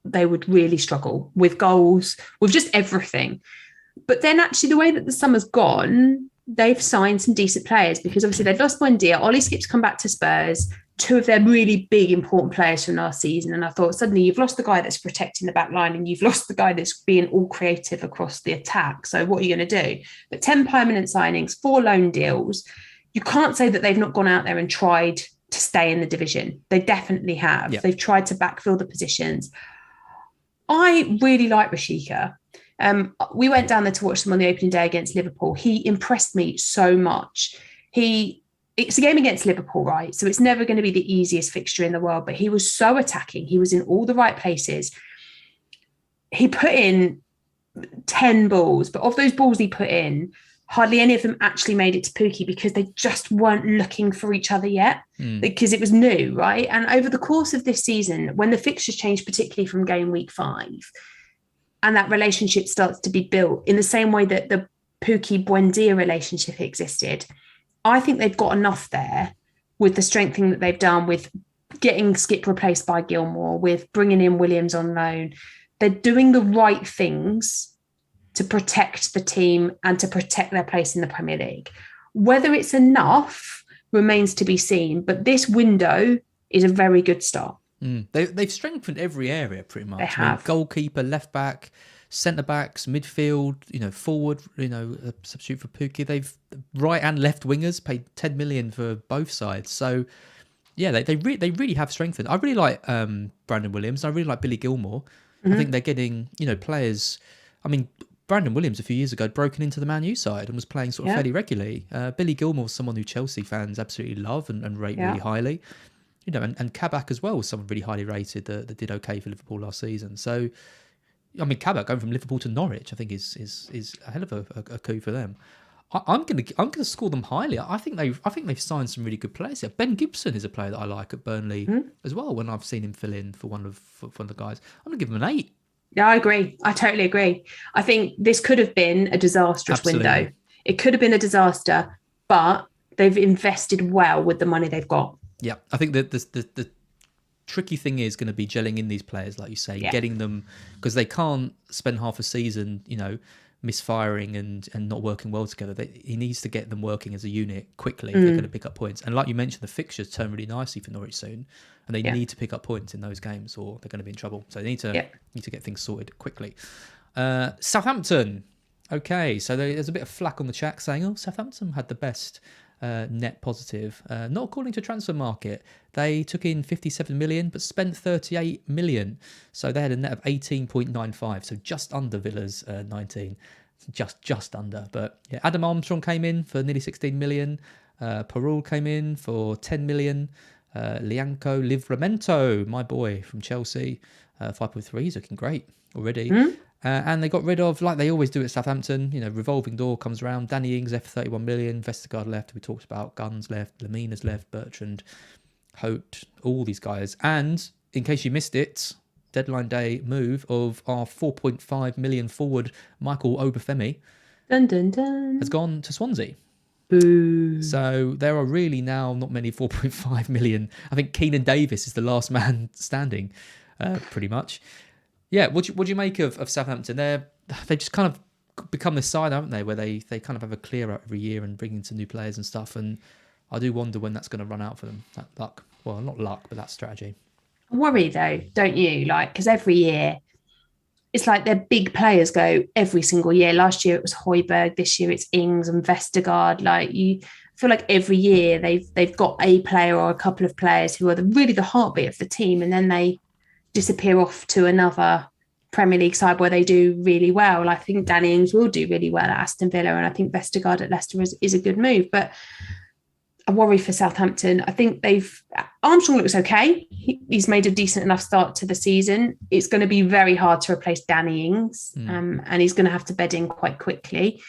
they would really struggle with goals, with just everything. But then actually the way that the summer's gone, they've signed some decent players because obviously they've lost Buendia. Ollie Skip's come back to Spurs, 2 of their really big, important players from last season. And I thought suddenly you've lost the guy that's protecting the back line and you've lost the guy that's being all creative across the attack. So what are you going to do? But 10 permanent signings, 4 loan deals. You can't say that they've not gone out there and tried to stay in the division. They definitely have. Yep. They've tried to backfill the positions. I really like Rashika. We went down there to watch them on the opening day against Liverpool. He impressed me so much. It's a game against Liverpool, right? So it's never going to be the easiest fixture in the world, but he was so attacking. He was in all the right places. He put in 10 balls, but of those balls he put in, hardly any of them actually made it to Pookie because they just weren't looking for each other yet because it was new, right? And over the course of this season, when the fixtures changed, particularly from game week 5, and that relationship starts to be built in the same way that the Pookie-Buendia relationship existed, I think they've got enough there with the strengthening that they've done, with getting Skip replaced by Gilmore, with bringing in Williams on loan. They're doing the right things to protect the team and to protect their place in the Premier League. Whether it's enough remains to be seen, but this window is a very good start. They've strengthened every area pretty much. They have. I mean, goalkeeper, left back, centre backs, midfield, forward, a substitute for Pookie. They've right and left wingers, paid 10 million for both sides. So yeah, they really have strengthened. I really like Brandon Williams. I really like Billy Gilmore. I think they're getting players. I mean, Brandon Williams a few years ago had broken into the Man U side and was playing sort of fairly regularly. Billy Gilmore was someone who Chelsea fans absolutely love and rate really highly. And Kabak as well was someone really highly rated that did okay for Liverpool last season. So, I mean, Kabak going from Liverpool to Norwich, I think is a hell of a coup for them. I'm gonna score them highly. I think they've signed some really good players here. Ben Gibson is a player that I like at Burnley as well. When I've seen him fill in for one of the guys, I'm gonna give him an 8. Yeah, I agree. I totally agree. I think this could have been a disastrous window. It could have been a disaster, but they've invested well with the money they've got. Yeah, I think that the tricky thing is going to be gelling in these players, like you say, getting them, because they can't spend half a season, misfiring and not working well together. He needs to get them working as a unit quickly if they're going to pick up points. And like you mentioned, the fixtures turn really nicely for Norwich soon, and they need to pick up points in those games or they're going to be in trouble. So they need to get things sorted quickly. Southampton. Okay, so there's a bit of flack on the chat saying, oh, Southampton had the best net positive. Not according to Transfer Market. They took in 57 million but spent 38 million. So they had a net of 18.95, so just under Villa's 19. Just under. But yeah, Adam Armstrong came in for nearly 16 million. Parul came in for 10 million. Lianco Livramento, my boy from Chelsea, 5.3. He's looking great already. And they got rid of, like they always do at Southampton, revolving door comes around. Danny Ings left for 31 million. Vestergaard left, we talked about. Guns left. Lemina's left. Bertrand, Hote, all these guys. And in case you missed it, deadline day move of our 4.5 million forward, Michael Obafemi, has gone to Swansea. Boo. So there are really now not many 4.5 million. I think Keenan Davis is the last man standing, pretty much. Yeah, what do you make of Southampton? They just kind of become this side, haven't they, where they kind of have a clear out every year and bring in some new players and stuff. And I do wonder when that's going to run out for them. That luck, well, not luck, but that strategy. I worry though, don't you? Because every year, it's like their big players go every single year. Last year it was Højbjerg. This year it's Ings and Vestergaard. I feel like every year they've got a player or a couple of players who are really the heartbeat of the team, and then they disappear off to another Premier League side where they do really well. I think Danny Ings will do really well at Aston Villa, and I think Vestergaard at Leicester is a good move. But I worry for Southampton. I think Armstrong looks okay. He's made a decent enough start to the season. It's going to be very hard to replace Danny Ings, and he's going to have to bed in quite quickly.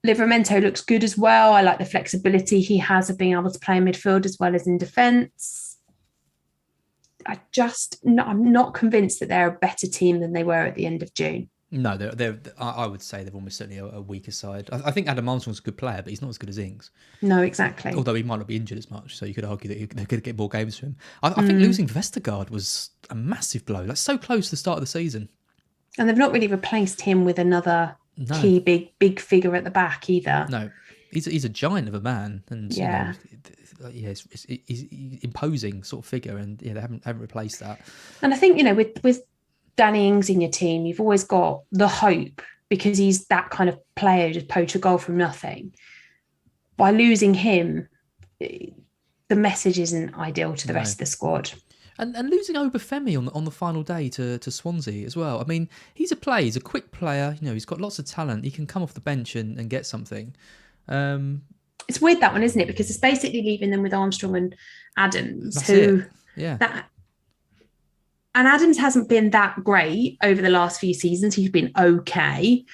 Livramento looks good as well. I like the flexibility he has of being able to play in midfield as well as in defence. I'm not convinced that they're a better team than they were at the end of June. No, I would say they're almost certainly a weaker side. I think Adam Armstrong's a good player, but he's not as good as Ings. No, exactly. Although he might not be injured as much, so you could argue that they could get more games for him. I think losing Vestergaard was a massive blow. So close to the start of the season. And they've not really replaced him with another key big figure at the back either. No, he's a giant of a man, and he's imposing sort of figure, and they haven't replaced that. And I think with Danny Ings in your team, you've always got the hope because he's that kind of player who just poach a goal from nothing. By losing him, the message isn't ideal to the rest of the squad. And losing Obafemi on the final day to Swansea as well. I mean, he's a quick player. He's got lots of talent. He can come off the bench and get something. It's weird, that one, isn't it? Because it's basically leaving them with Armstrong and Adams. And Adams hasn't been that great over the last few seasons. He's been okay,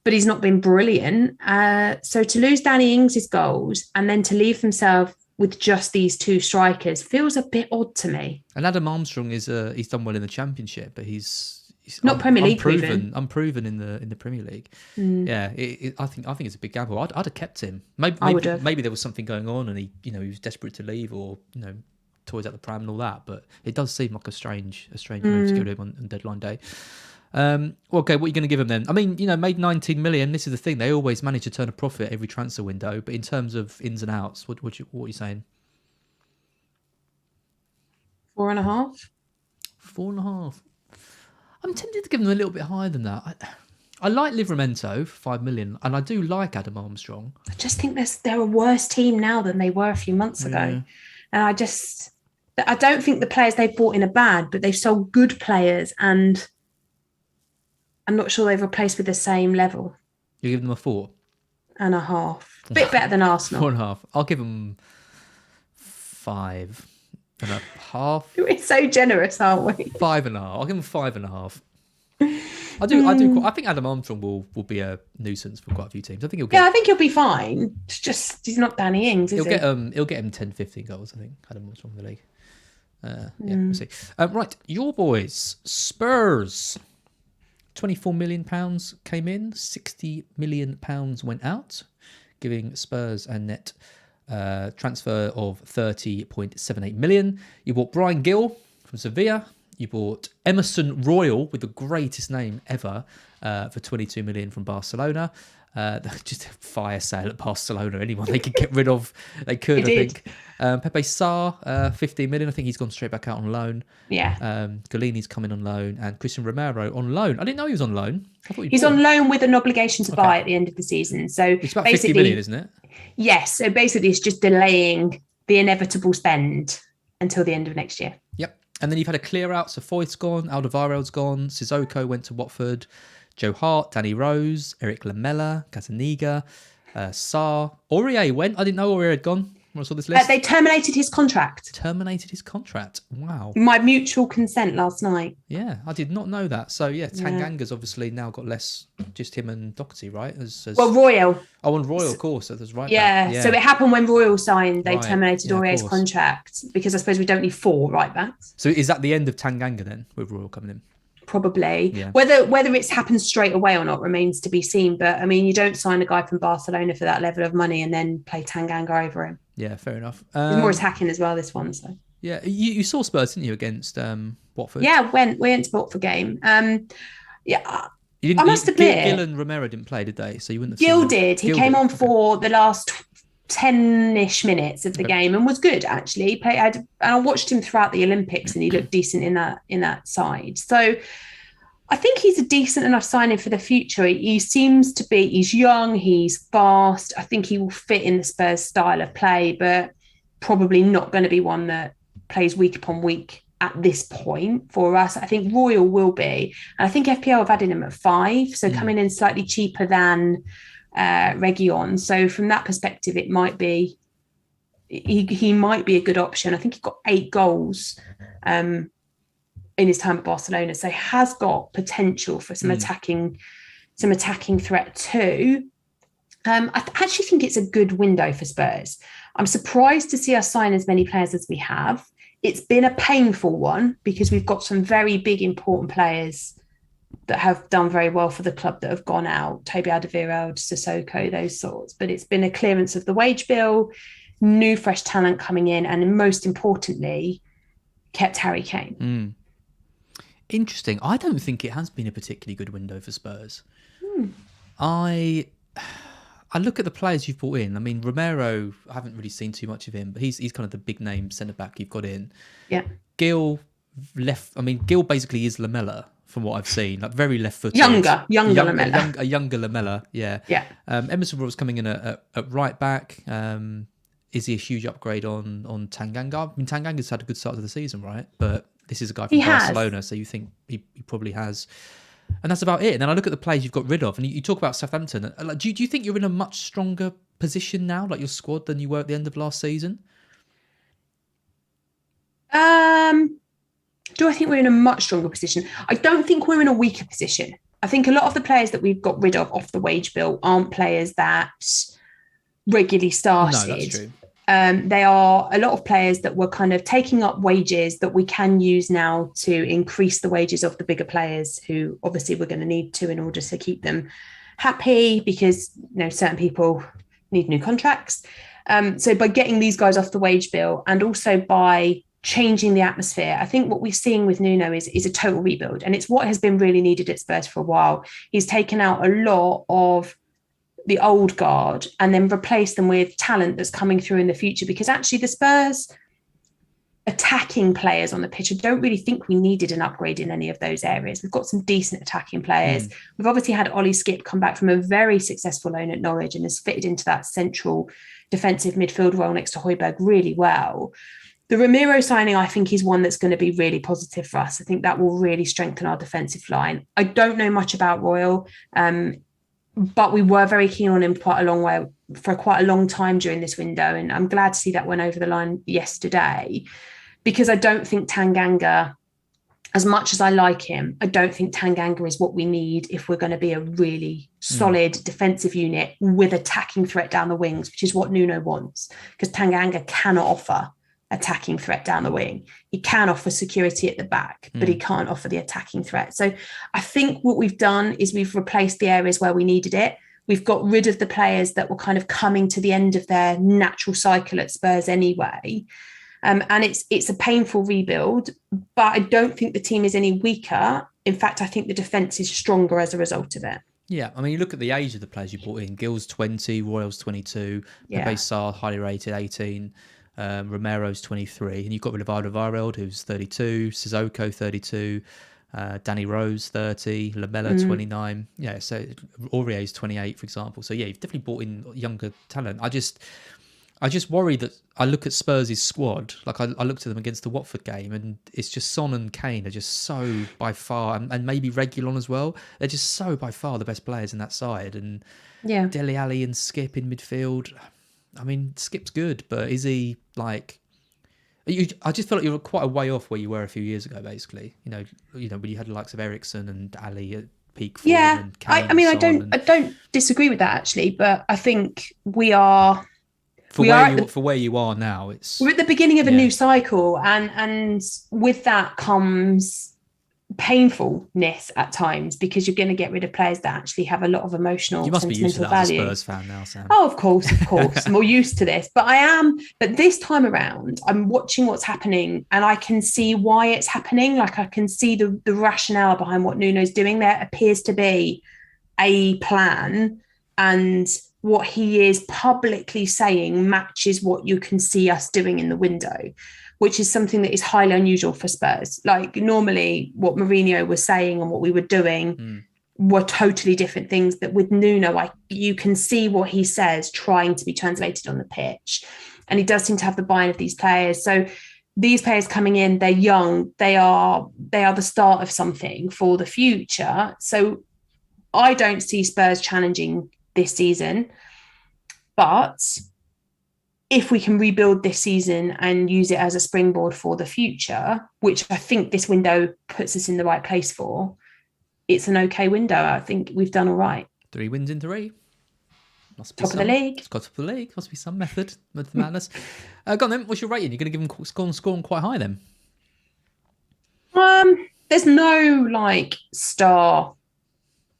but he's not been brilliant. So to lose Danny Ings' goals and then to leave themselves with just these two strikers feels a bit odd to me. And Adam Armstrong he's done well in the Championship, but he's not Premier League proven. Unproven in the Premier League. Yeah, I think it's a big gamble. I'd have kept him. Maybe there was something going on, and he was desperate to leave, or toys out the pram and all that. But it does seem like a strange move to give him on deadline day. Okay, what are you going to give him then? I mean, made 19 million. This is the thing; they always manage to turn a profit every transfer window. But in terms of ins and outs, what are you saying? 4.5. 4.5. I'm tempted to give them a little bit higher than that. I like Livramento for 5 million, and I do like Adam Armstrong. I just think they're a worse team now than they were a few months ago. And I don't think the players they've bought in are bad, but they've sold good players, and I'm not sure they've replaced with the same level. You give them a 4.5. A bit better than Arsenal. 4.5. I'll give them 5.5. We're so generous, aren't we? 5.5. I'll give him 5.5. I think Adam Armstrong will be a nuisance for quite a few teams. I think he'll be fine. It's just he's not Danny Ings, is he? He'll get him 10, 15 goals. I think Adam Armstrong in the league. We'll see. Right, your boys, Spurs. £24 million came in, £60 million went out, giving Spurs a net transfer of 30.78 million. You bought Brian Gill from Sevilla, You bought Emerson Royal with the greatest name ever for 22 million from Barcelona. Just a fire sale at Barcelona. Anyone they could get rid of, they could, I think. Pepe Sarr, 15 million. I think he's gone straight back out on loan. Yeah. Golini's coming on loan, and Christian Romero on loan. I didn't know he was on loan. He's on loan with an obligation to buy at the end of the season. So it's about 50 million, isn't it? Yes. So basically, it's just delaying the inevitable spend until the end of next year. Yep. And then you've had a clear out. So Foyth's gone, Alderweireld's gone, Sissoko went to Watford, Joe Hart, Danny Rose, Eric Lamela, Casaniga, Sarr. Aurier went. I didn't know Aurier had gone when I saw this list. They terminated his contract. Wow. My mutual consent last night. Yeah, I did not know that. So, Tanganga's obviously now got less, just him and Doherty, right? Well, Royal. Oh, and Royal, of course. So that's right. Yeah, so it happened when Royal signed. They terminated Aurier's course. Contract because I suppose we don't need 4 right backs. So is that the end of Tanganga then, with Royal coming in? Probably. Yeah. Whether it's happened straight away or not remains to be seen. But I mean, you don't sign a guy from Barcelona for that level of money and then play Tanganga over him. Yeah, fair enough. He's more attacking as well, this one. So yeah, you saw Spurs, didn't you, against Watford? Yeah, we went to the Watford game. Yeah, you didn't, I must admit, Gil and Romero didn't play, did they? So you wouldn't have Gil seen did. He came on for the last 10-ish minutes of the game and was good, actually. And I watched him throughout the Olympics and he looked decent in that side. So I think he's a decent enough signing for the future. He seems to be, he's young, he's fast. I think he will fit in the Spurs style of play, but probably not going to be one that plays week upon week at this point for us. I think Royal will be. And I think FPL have added him at 5, so coming in slightly cheaper than Reguilon. So from that perspective, it might be, he might be a good option. I think he got 8 goals in his time at Barcelona, so he has got potential for some attacking threat too. I actually think it's a good window for Spurs. I'm surprised to see us sign as many players as we have. It's been a painful one because we've got some very big, important players that have done very well for the club that have gone out. Toby Alderweireld, Sissoko, those sorts. But it's been a clearance of the wage bill, new fresh talent coming in, and most importantly, kept Harry Kane. Interesting. I don't think it has been a particularly good window for Spurs. I look at the players you've brought in. I mean, Romero, I haven't really seen too much of him, but he's kind of the big name centre-back you've got in. Yeah. Gil basically is Lamela from what I've seen, like very left-footed. Younger Lamela. A younger Lamela, yeah. Yeah. Emerson Royal's coming in at right back. Is he a huge upgrade on Tanganga? I mean, Tanganga's had a good start to the season, right? But this is a guy from Barcelona, so you think he probably has. And that's about it. And then I look at the players you've got rid of, and you talk about Southampton. Like, do you think you're in a much stronger position now, like your squad, than you were at the end of last season? Do I think we're in a much stronger position? I don't think we're in a weaker position. I think a lot of the players that we've got rid of off the wage bill aren't players that regularly started. No, that's true. They are a lot of players that were kind of taking up wages that we can use now to increase the wages of the bigger players who obviously we're going to need to in order to keep them happy because certain people need new contracts. So by getting these guys off the wage bill and also by changing the atmosphere, I think what we're seeing with Nuno is a total rebuild, and it's what has been really needed at Spurs for a while. He's taken out a lot of the old guard and then replace them with talent that's coming through in the future, because actually the Spurs attacking players on the pitch, I don't really think we needed an upgrade in any of those areas. We've got some decent attacking players. We've obviously had Ollie Skip come back from a very successful loan at Norwich and has fitted into that central defensive midfield role next to Højbjerg really well. The Romero signing, I think, is one that's going to be really positive for us. I think that will really strengthen our defensive line. I don't know much about Royal, but we were very keen on him for quite a long time during this window. And I'm glad to see that went over the line yesterday, because I don't think Tanganga, as much as I like him, I don't think Tanganga is what we need if we're going to be a really solid defensive unit with attacking threat down the wings, which is what Nuno wants, because Tanganga cannot offer attacking threat down the wing. He can offer security at the back, but he can't offer the attacking threat. So I think what we've done is we've replaced the areas where we needed it. We've got rid of the players that were kind of coming to the end of their natural cycle at Spurs anyway. And it's a painful rebuild, but I don't think the team is any weaker. In fact, I think the defence is stronger as a result of it. Yeah, I mean, you look at the age of the players you brought in. Gill's 20, Royals 22, Pepe Sarr, highly rated, 18, Romero's 23, and you've got rid of Alderweireld, who's 32, Sissoko, 32, Danny Rose, 30, Lamella, 29. Yeah, so Aurier's 28, for example. So, yeah, you've definitely brought in younger talent. I just worry that I look at Spurs' squad, like I looked at them against the Watford game, and it's just Son and Kane are just so by far, and maybe Reguilon as well, they're just so by far the best players in that side. And Dele Alli and Skip in midfield, I mean, Skip's good, but is he like... I just felt like you were quite a way off where you were a few years ago, basically. You know, when you had the likes of Ericsson and Ali at peak form. Yeah, and Kane I mean, I and don't disagree with that, actually, but I think we are... For where you are now, we're at the beginning of a new cycle, and with that comes painfulness at times, because you're going to get rid of players that actually have a lot of emotional, you must be used to that value. as a Spurs fan now, Sam. Oh, of course. I'm more used to this, but but this time around, I'm watching what's happening, and I can see why it's happening. Like, I can see the rationale behind what Nuno's doing. There appears to be a plan, and what he is publicly saying matches what you can see us doing in the window, which is something that is highly unusual for Spurs. Like, normally what Mourinho was saying and what we were doing were totally different things. But with Nuno, you can see what he says trying to be translated on the pitch. And he does seem to have the buy-in of these players. So these players coming in, they're young, they are the start of something for the future. So I don't see Spurs challenging this season, but if we can rebuild this season and use it as a springboard for the future, which I think this window puts us in the right place for, it's an okay window. I think we've done all right. 3 wins in 3. Must be top of the league. It's got top of the league. Must be some method with madness. Go on then. What's your rating? You're going to give them scoring quite high then? There's no star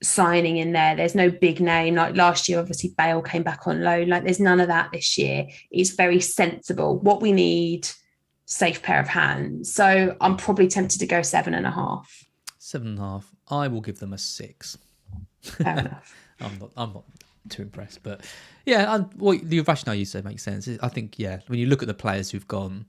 signing in there. There's no big name. Like last year, obviously Bale came back on loan. There's none of that this year. It's very sensible. What we need, safe pair of hands. So I'm probably tempted to go 7.5. 7.5. I will give them a 6. Fair enough. I'm not too impressed, but yeah, the rationale you said makes sense. I think, yeah, when you look at the players who've gone,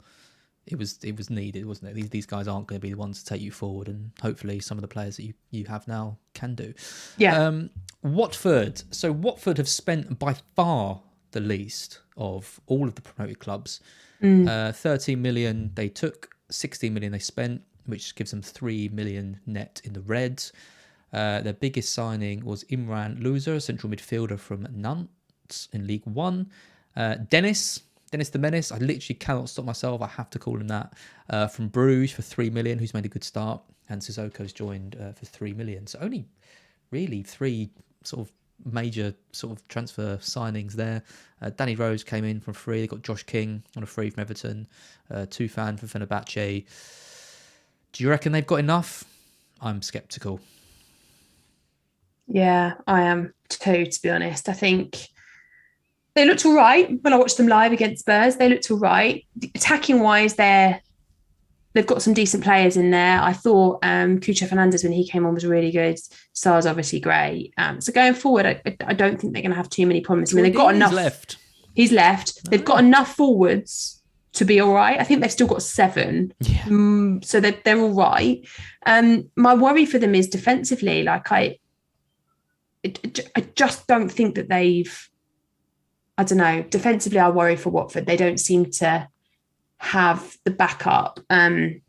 it was needed, wasn't it? These guys aren't going to be the ones to take you forward, and hopefully some of the players that you have now can do. Yeah. Watford. So Watford have spent by far the least of all of the promoted clubs. 13 million they took, 16 million they spent, which gives them 3 million net in the Reds. Their biggest signing was Imran Louza, a central midfielder from Nantes in League One. Dennis the Menace, I literally cannot stop myself. I have to call him that. From Bruges for 3 million, who's made a good start. And Sissoko's joined for 3 million. So only really 3 sort of major sort of transfer signings there. Danny Rose came in from free. They got Josh King on a free from Everton. Tufan from Fenerbahce. Do you reckon they've got enough? I'm sceptical. Yeah, I am too, to be honest. I think they looked all right when I watched them live against Spurs. They looked all right. Attacking wise, they've got some decent players in there. I thought Cucho Fernandez, when he came on, was really good. Sarr's obviously great. So going forward, I don't think they're going to have too many problems. I mean, they've got enough. He's left. They've got enough forwards to be all right. I think they've still got 7. Yeah. So they're all right. My worry for them is defensively. I just don't think that they've... I don't know. Defensively, I worry for Watford. They don't seem to have the backup. Backman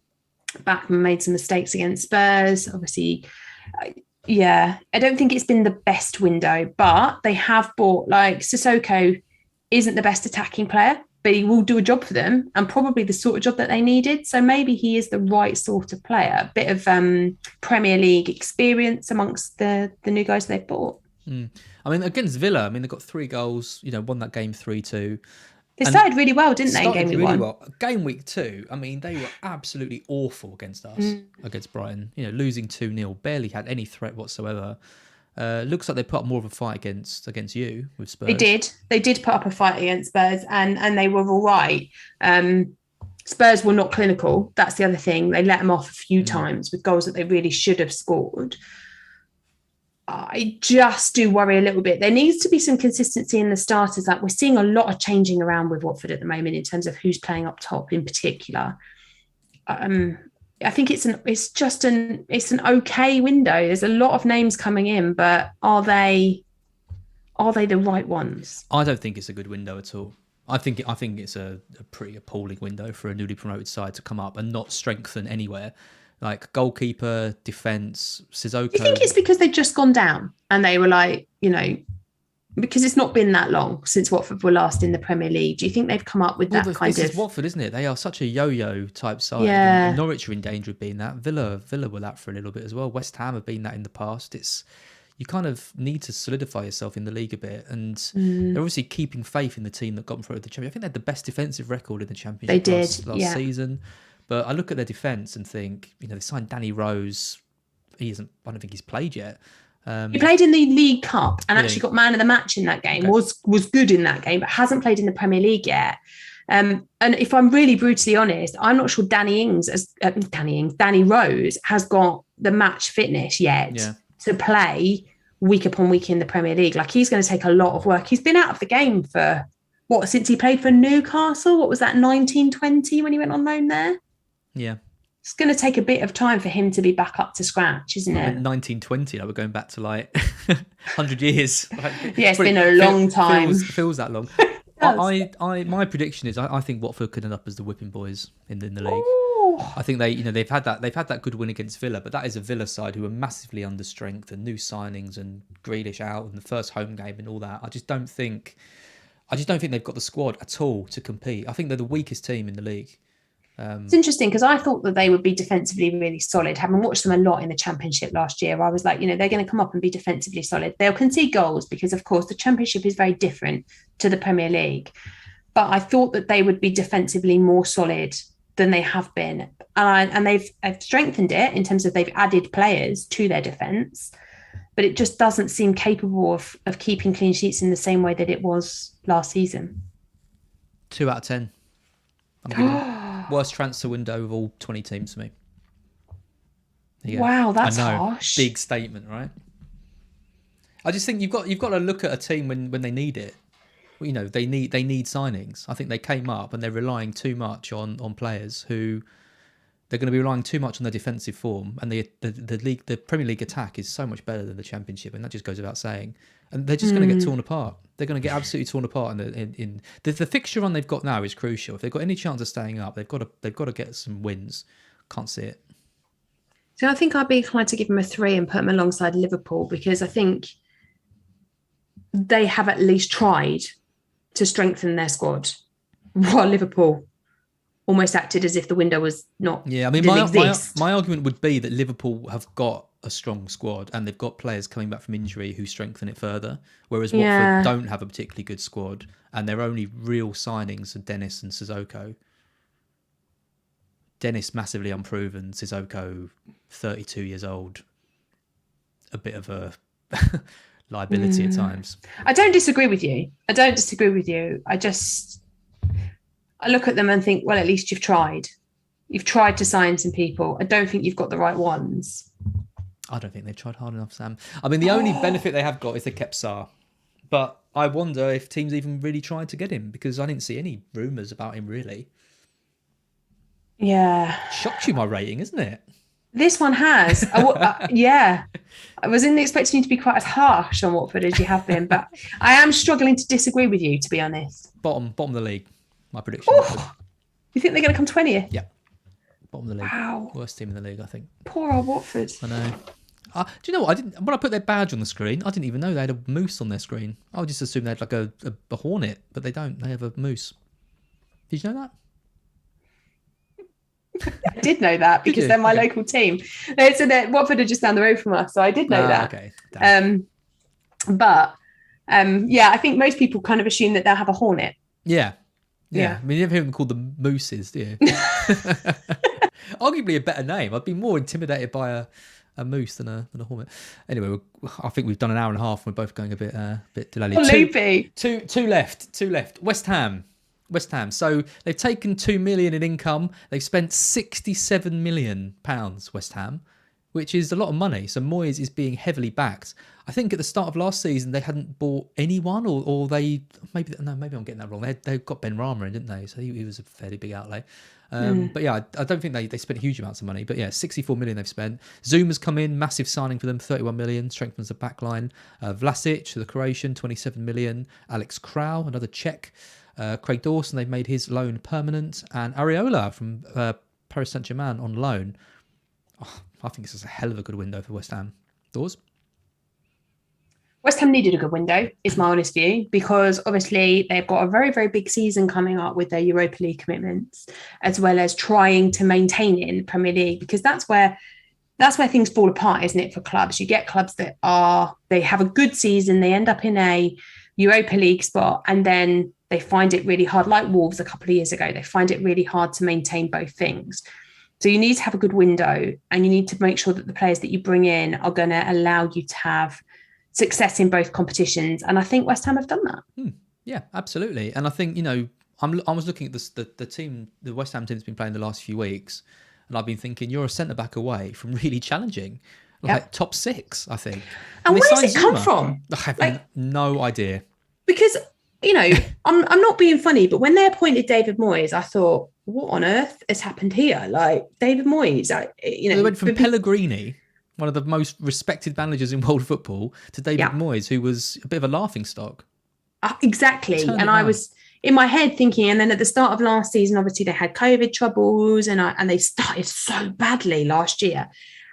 made some mistakes against Spurs. Obviously, I don't think it's been the best window, but they have bought, Sissoko isn't the best attacking player, but he will do a job for them, and probably the sort of job that they needed. So maybe he is the right sort of player. A bit of Premier League experience amongst the new guys they've bought. I mean, against Villa, they've got 3 goals, won that game 3-2. They started really well, didn't they, in Game Week 1? Well. Game Week 2, they were absolutely awful against us, against Brighton. Losing 2-0, barely had any threat whatsoever. Looks like they put up more of a fight against you with Spurs. They did put up a fight against Spurs, and they were all right. Spurs were not clinical. That's the other thing. They let them off a few times with goals that they really should have scored. I just do worry a little bit. There needs to be some consistency in the starters. Like we're seeing a lot of changing around with Watford at the moment in terms of who's playing up top in particular. I think it's an okay window. There's a lot of names coming in, but are they the right ones? I don't think it's a good window at all. I think it's a pretty appalling window for a newly promoted side to come up and not strengthen anywhere. Like goalkeeper, defence, Sissoko. Do you think it's because they've just gone down and they were like, because it's not been that long since Watford were last in the Premier League? Do you think they've come up with that kind of... This is Watford, isn't it? They are such a yo-yo type side. Yeah. And Norwich are in danger of being that. Villa were that for a little bit as well. West Ham have been that in the past. You kind of need to solidify yourself in the league a bit. And they're obviously keeping faith in the team that got promoted to the Championship. I think they had the best defensive record in the Championship they did, last season. But I look at their defence and think, they signed Danny Rose. I don't think he's played yet. He played in the League Cup and actually got man of the match in that game. Okay. Was good in that game, but hasn't played in the Premier League yet. And if I'm really brutally honest, I'm not sure Danny Rose has got the match fitness yet to play week upon week in the Premier League. Like he's going to take a lot of work. He's been out of the game for since he played for Newcastle? What was that, 1920 when he went on loan there? Yeah. It's going to take a bit of time for him to be back up to scratch, isn't it? 1920, we're going back to 100 years. Yeah, it's been a long time. Feels that long. My prediction is I think Watford could end up as the whipping boys in the league. Ooh. I think they've had that good win against Villa, but that is a Villa side who are massively under strength and new signings and Grealish out and the first home game and all that. I just don't think they've got the squad at all to compete. I think they're the weakest team in the league. It's interesting because I thought that they would be defensively really solid. Having watched them a lot in the Championship last year, I was like, they're going to come up and be defensively solid. They'll concede goals because, of course, the Championship is very different to the Premier League. But I thought that they would be defensively more solid than they have been. And they've strengthened it in terms of they've added players to their defence. But it just doesn't seem capable of keeping clean sheets in the same way that it was last season. 2 out of 10. Worst transfer window of all 20 teams for me. Yeah. Wow, that's harsh. Big statement, right? I just think you've got to look at a team when they need it. They need signings. I think they came up and they're relying too much on players who they're going to be relying too much on their defensive form, and the Premier League attack is so much better than the Championship, and that just goes without saying. And they're just going to get torn apart. They're going to get absolutely torn apart. In the fixture run they've got now is crucial. If they've got any chance of staying up, they've got to get some wins. Can't see it. So I think I'd be inclined to give them a 3 and put them alongside Liverpool, because I think they have at least tried to strengthen their squad, while Liverpool almost acted as if the window was not. Yeah, I mean, my argument would be that Liverpool have got a strong squad and they've got players coming back from injury who strengthen it further, whereas Watford don't have a particularly good squad and their only real signings are Dennis and Sissoko. Dennis massively unproven, Sissoko 32 years old, a bit of a liability at times. I don't disagree with you. I look at them and think, well, at least you've tried. You've tried to sign some people. I don't think you've got the right ones. I don't think they've tried hard enough, Sam. I mean, the only benefit they have got is they kept Sarr. But I wonder if teams even really tried to get him, because I didn't see any rumours about him, really. Yeah. Shocked you, my rating, isn't it? This one has. Yeah. I wasn't expecting you to be quite as harsh on Watford as you have been, but I am struggling to disagree with you, to be honest. Bottom of the league, my prediction. You think they're going to come 20th? Yeah. Bottom of the league. Wow. Worst team in the league, I think. Poor old Watford. I know. Do you know what? When I put their badge on the screen, I didn't even know they had a moose on their screen. I would just assume they had like a hornet, but they don't. They have a moose. Did you know that? I did know that because they're my local team. So Watford are just down the road from us, so I did know that. Okay. I think most people kind of assume that they'll have a hornet. Yeah. I mean, you never hear them called the mooses, do you? Arguably a better name. I'd be more intimidated by a moose than a hornet. Anyway, I think we've done an hour and a half. And we're both going a bit delayed. Loopy. Two left. West Ham. West Ham. So they've taken 2 million in income. They've spent 67 million pounds, West Ham, which is a lot of money. So Moyes is being heavily backed. I think at the start of last season they hadn't bought anyone, or maybe I'm getting that wrong. They got Ben Rama in, didn't they? So he was a fairly big outlay. But yeah, I don't think they spent huge amounts of money. But yeah, 64 million they've spent. Zuma's come in, massive signing for them, 31 million, strengthens the back line. Vlasic, the Croatian, 27 million. Alex Crow, another Czech. Craig Dawson, they've made his loan permanent. And Areola from Paris Saint-Germain on loan. Oh, I think this is a hell of a good window for West Ham. Doors? West Ham needed a good window, is my honest view, because obviously they've got a very, very big season coming up with their Europa League commitments, as well as trying to maintain it in the Premier League, because that's where things fall apart, isn't it, for clubs? You get clubs that they have a good season, they end up in a Europa League spot, and then they find it really hard, like Wolves a couple of years ago, they find it really hard to maintain both things. So you need to have a good window, and you need to make sure that the players that you bring in are going to allow you to have success in both competitions. And I think West Ham have done that. Yeah, absolutely. And I think, I was looking at the team, the West Ham team's been playing the last few weeks, and I've been thinking you're a centre-back away from really challenging. Top 6, I think. And where does it come from? I have no idea. Because, I'm not being funny, but when they appointed David Moyes, I thought, what on earth has happened here? Like, David Moyes, They went from Pellegrini, one of the most respected managers in world football, to David Moyes, who was a bit of a laughingstock. Exactly. And I was in my head thinking, and then at the start of last season, obviously they had COVID troubles and they started so badly last year.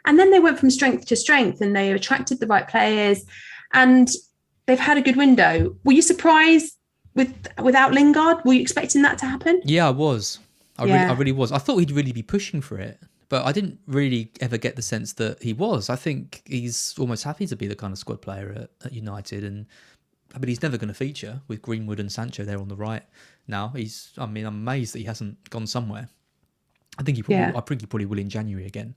And then they went from strength to strength and they attracted the right players and they've had a good window. Were you surprised without Lingard? Were you expecting that to happen? Yeah, I was. I really was. I thought he'd really be pushing for it. But I didn't really ever get the sense that he was. I think he's almost happy to be the kind of squad player at United. And he's never going to feature with Greenwood and Sancho there on the right now. I'm amazed that he hasn't gone somewhere. I think he probably will in January again.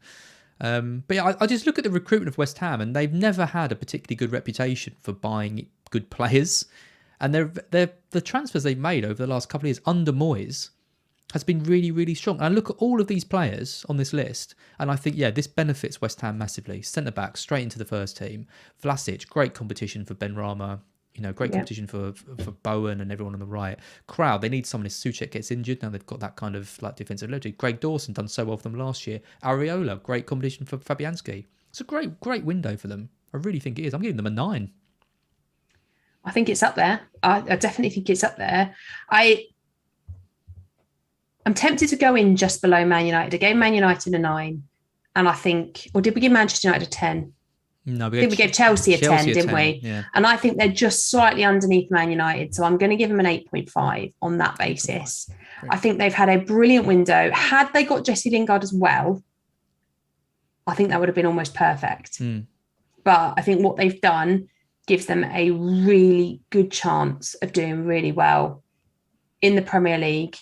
But yeah, I just look at the recruitment of West Ham and they've never had a particularly good reputation for buying good players. And the transfers they've made over the last couple of years under Moyes has been really, really strong. And I look at all of these players on this list and I think, this benefits West Ham massively. Centre-back, straight into the first team. Vlasic, great competition for Ben Rama. Great competition for Bowen and everyone on the right. Crowd, they need someone if Souček gets injured. Now they've got that kind of defensive ability. Craig Dawson done so well for them last year. Areola, great competition for Fabianski. It's a great window for them. I really think it is. I'm giving them a 9. I think it's up there. I definitely think it's up there. I'm tempted to go in just below Man United. I gave Man United a 9. And I think, or did we give Manchester United a 10? No, we gave Chelsea a 10, didn't we? Yeah. And I think they're just slightly underneath Man United. So I'm going to give them an 8.5 on that basis. I think they've had a brilliant window. Had they got Jesse Lingard as well, I think that would have been almost perfect. But I think what they've done gives them a really good chance of doing really well in the Premier League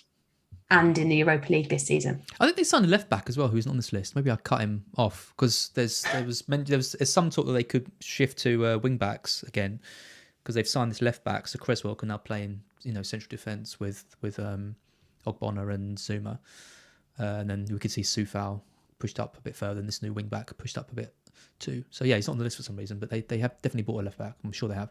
and in the Europa League this season. I think they signed a left back as well who's not on this list. Maybe I cut him off because there's some talk that they could shift to wing backs again because they've signed this left back. So Creswell can now play in central defence with Ogbonna and Zuma, and then we could see Soufal pushed up a bit further, and this new wing back pushed up a bit too. So yeah, he's not on the list for some reason, but they have definitely bought a left back. I'm sure they have.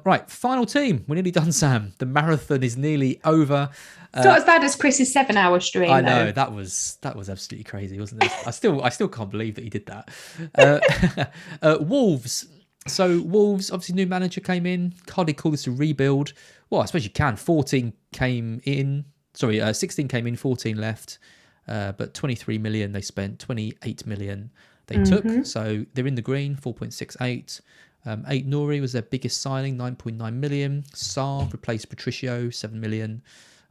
Right, final team. We're nearly done, Sam. The marathon is nearly over. It's not as bad as Chris's 7-hour stream. I know that was absolutely crazy, wasn't it? I still can't believe that he did that. Wolves. So Wolves, obviously, new manager came in. Hardly call this a rebuild. Well, I suppose you can. 16 came in. 14 left. But 23 million they spent. 28 million they took. So they're in the green. 4.68. Eight Nouri was their biggest signing. 9.9 million. Sarr replaced Patricio. 7 million.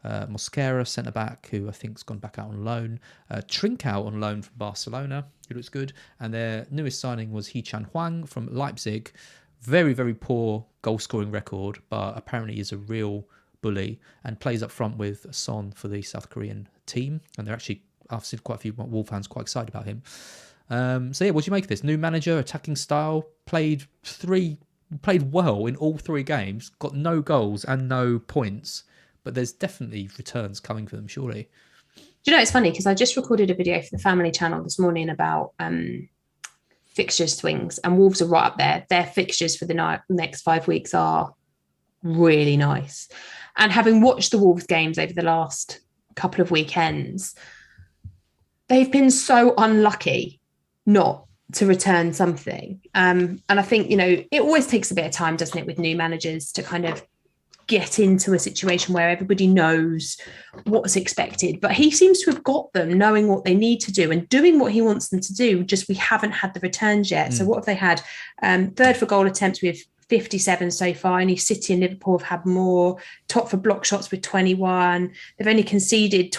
Mosquera, centre-back, who I think has gone back out on loan. Trincao on loan from Barcelona, who looks good. And their newest signing was Hee-Chan Huang from Leipzig. Very, very poor goal-scoring record, but apparently is a real bully and plays up front with Son for the South Korean team. And they're actually, I've seen quite a few Wolves fans quite excited about him. So yeah, what do you make of this? New manager, attacking style, played well in all 3 games, got no goals and no points. but there's definitely returns coming for them, surely. Do you know, it's funny because I just recorded a video for the family channel this morning about fixtures swings, and Wolves are right up there. Their fixtures for the next 5 weeks are really nice. And having watched the Wolves games over the last couple of weekends, they've been so unlucky not to return something. And I think, it always takes a bit of time, doesn't it, with new managers to kind of get into a situation where everybody knows what's expected. But he seems to have got them knowing what they need to do and doing what he wants them to do. Just we haven't had the returns yet. So what have they had? Third for goal attempts with 57 so far. Only City and Liverpool have had more. Top for block shots with 21. They've only conceded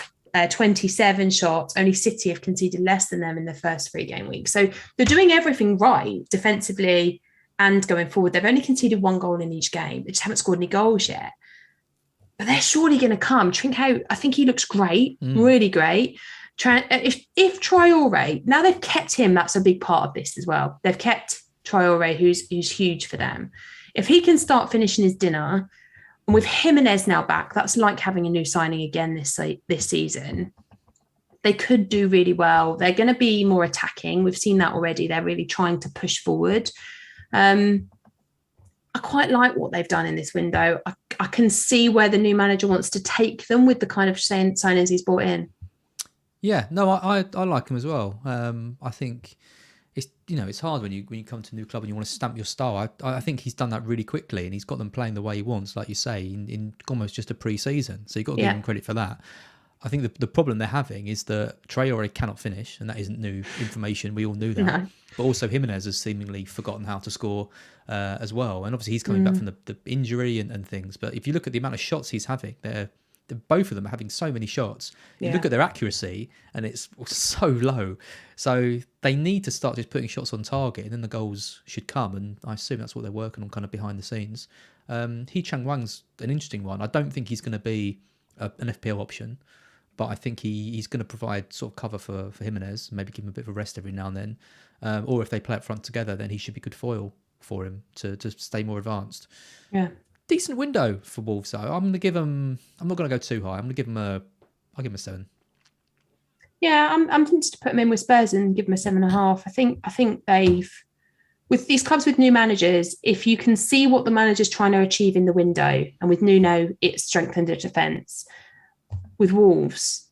27 shots. Only City have conceded less than them in the first 3 game weeks. So they're doing everything right defensively and going forward. They've only conceded 1 goal in each game. They just haven't scored any goals yet. But they're surely going to come. Trincao, I think he looks great, really great. If Traore, now they've kept him, that's a big part of this as well. They've kept Traore, who's huge for them. If he can start finishing his dinner, and with Jimenez now back, that's like having a new signing again this season. They could do really well. They're going to be more attacking. We've seen that already. They're really trying to push forward. I quite like what they've done in this window. I can see where the new manager wants to take them with the kind of signings he's brought in. Yeah, no, I like him as well. I think it's hard when you come to a new club and you want to stamp your style. I think he's done that really quickly, and he's got them playing the way he wants, like you say, in almost just a pre-season. So you've got to give him credit for that. I think the problem they're having is that Traore cannot finish, and that isn't new information. We all knew that. No. But also Jimenez has seemingly forgotten how to score as well. And obviously he's coming back from the injury and things. But if you look at the amount of shots he's having, both of them are having so many shots. You look at their accuracy and it's so low. So they need to start just putting shots on target, and then the goals should come. And I assume that's what they're working on kind of behind the scenes. Hee Chang-Wang's an interesting one. I don't think he's going to be an FPL option, but I think he's going to provide sort of cover for Jimenez, maybe give him a bit of a rest every now and then. Or if they play up front together, then he should be good foil for him to stay more advanced. Yeah. Decent window for Wolves, though. I'm going to give them... I'm not going to go too high. I'm going to give them I'll give them a 7. Yeah, I'm tempted to put them in with Spurs and give them a 7.5. I think they've... With these clubs with new managers, if you can see what the manager's trying to achieve in the window, and with Nuno, it's strengthened the defence. With Wolves,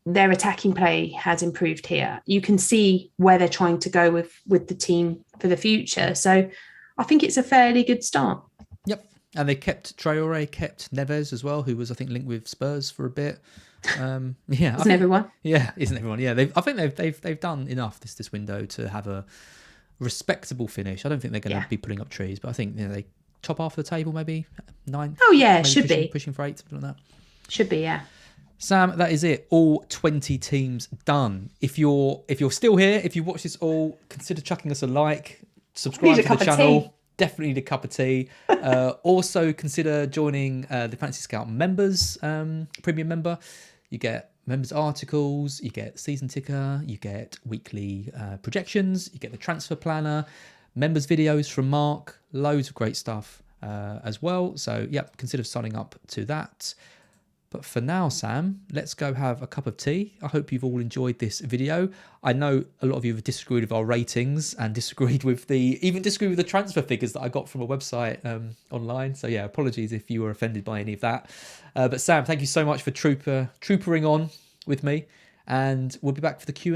their attacking play has improved here. You can see where they're trying to go with the team for the future. So I think it's a fairly good start. Yep. And they kept Traore, kept Neves as well, who was, I think, linked with Spurs for a bit. Isn't everyone? Yeah, isn't everyone? Yeah, I think they've done enough this window to have a respectable finish. I don't think they're going to be putting up trees, but I think they top half of the table, maybe 9th. Oh yeah, should be pushing for 8, something like that. Should be, yeah. Sam, that is it. All 20 teams done. If you're still here, if you watch this all, consider chucking us a like, subscribe to the channel. Definitely need a cup of tea. Also consider joining the Fantasy Scout members, premium member. You get members articles, you get season ticker, you get weekly projections, you get the transfer planner, members videos from Mark, loads of great stuff as well. So consider signing up to that. But for now, Sam, let's go have a cup of tea. I hope you've all enjoyed this video. I know a lot of you have disagreed with our ratings and disagreed with the transfer figures that I got from a website online. So apologies if you were offended by any of that. But Sam, thank you so much for troopering on with me, and we'll be back for the Q&A.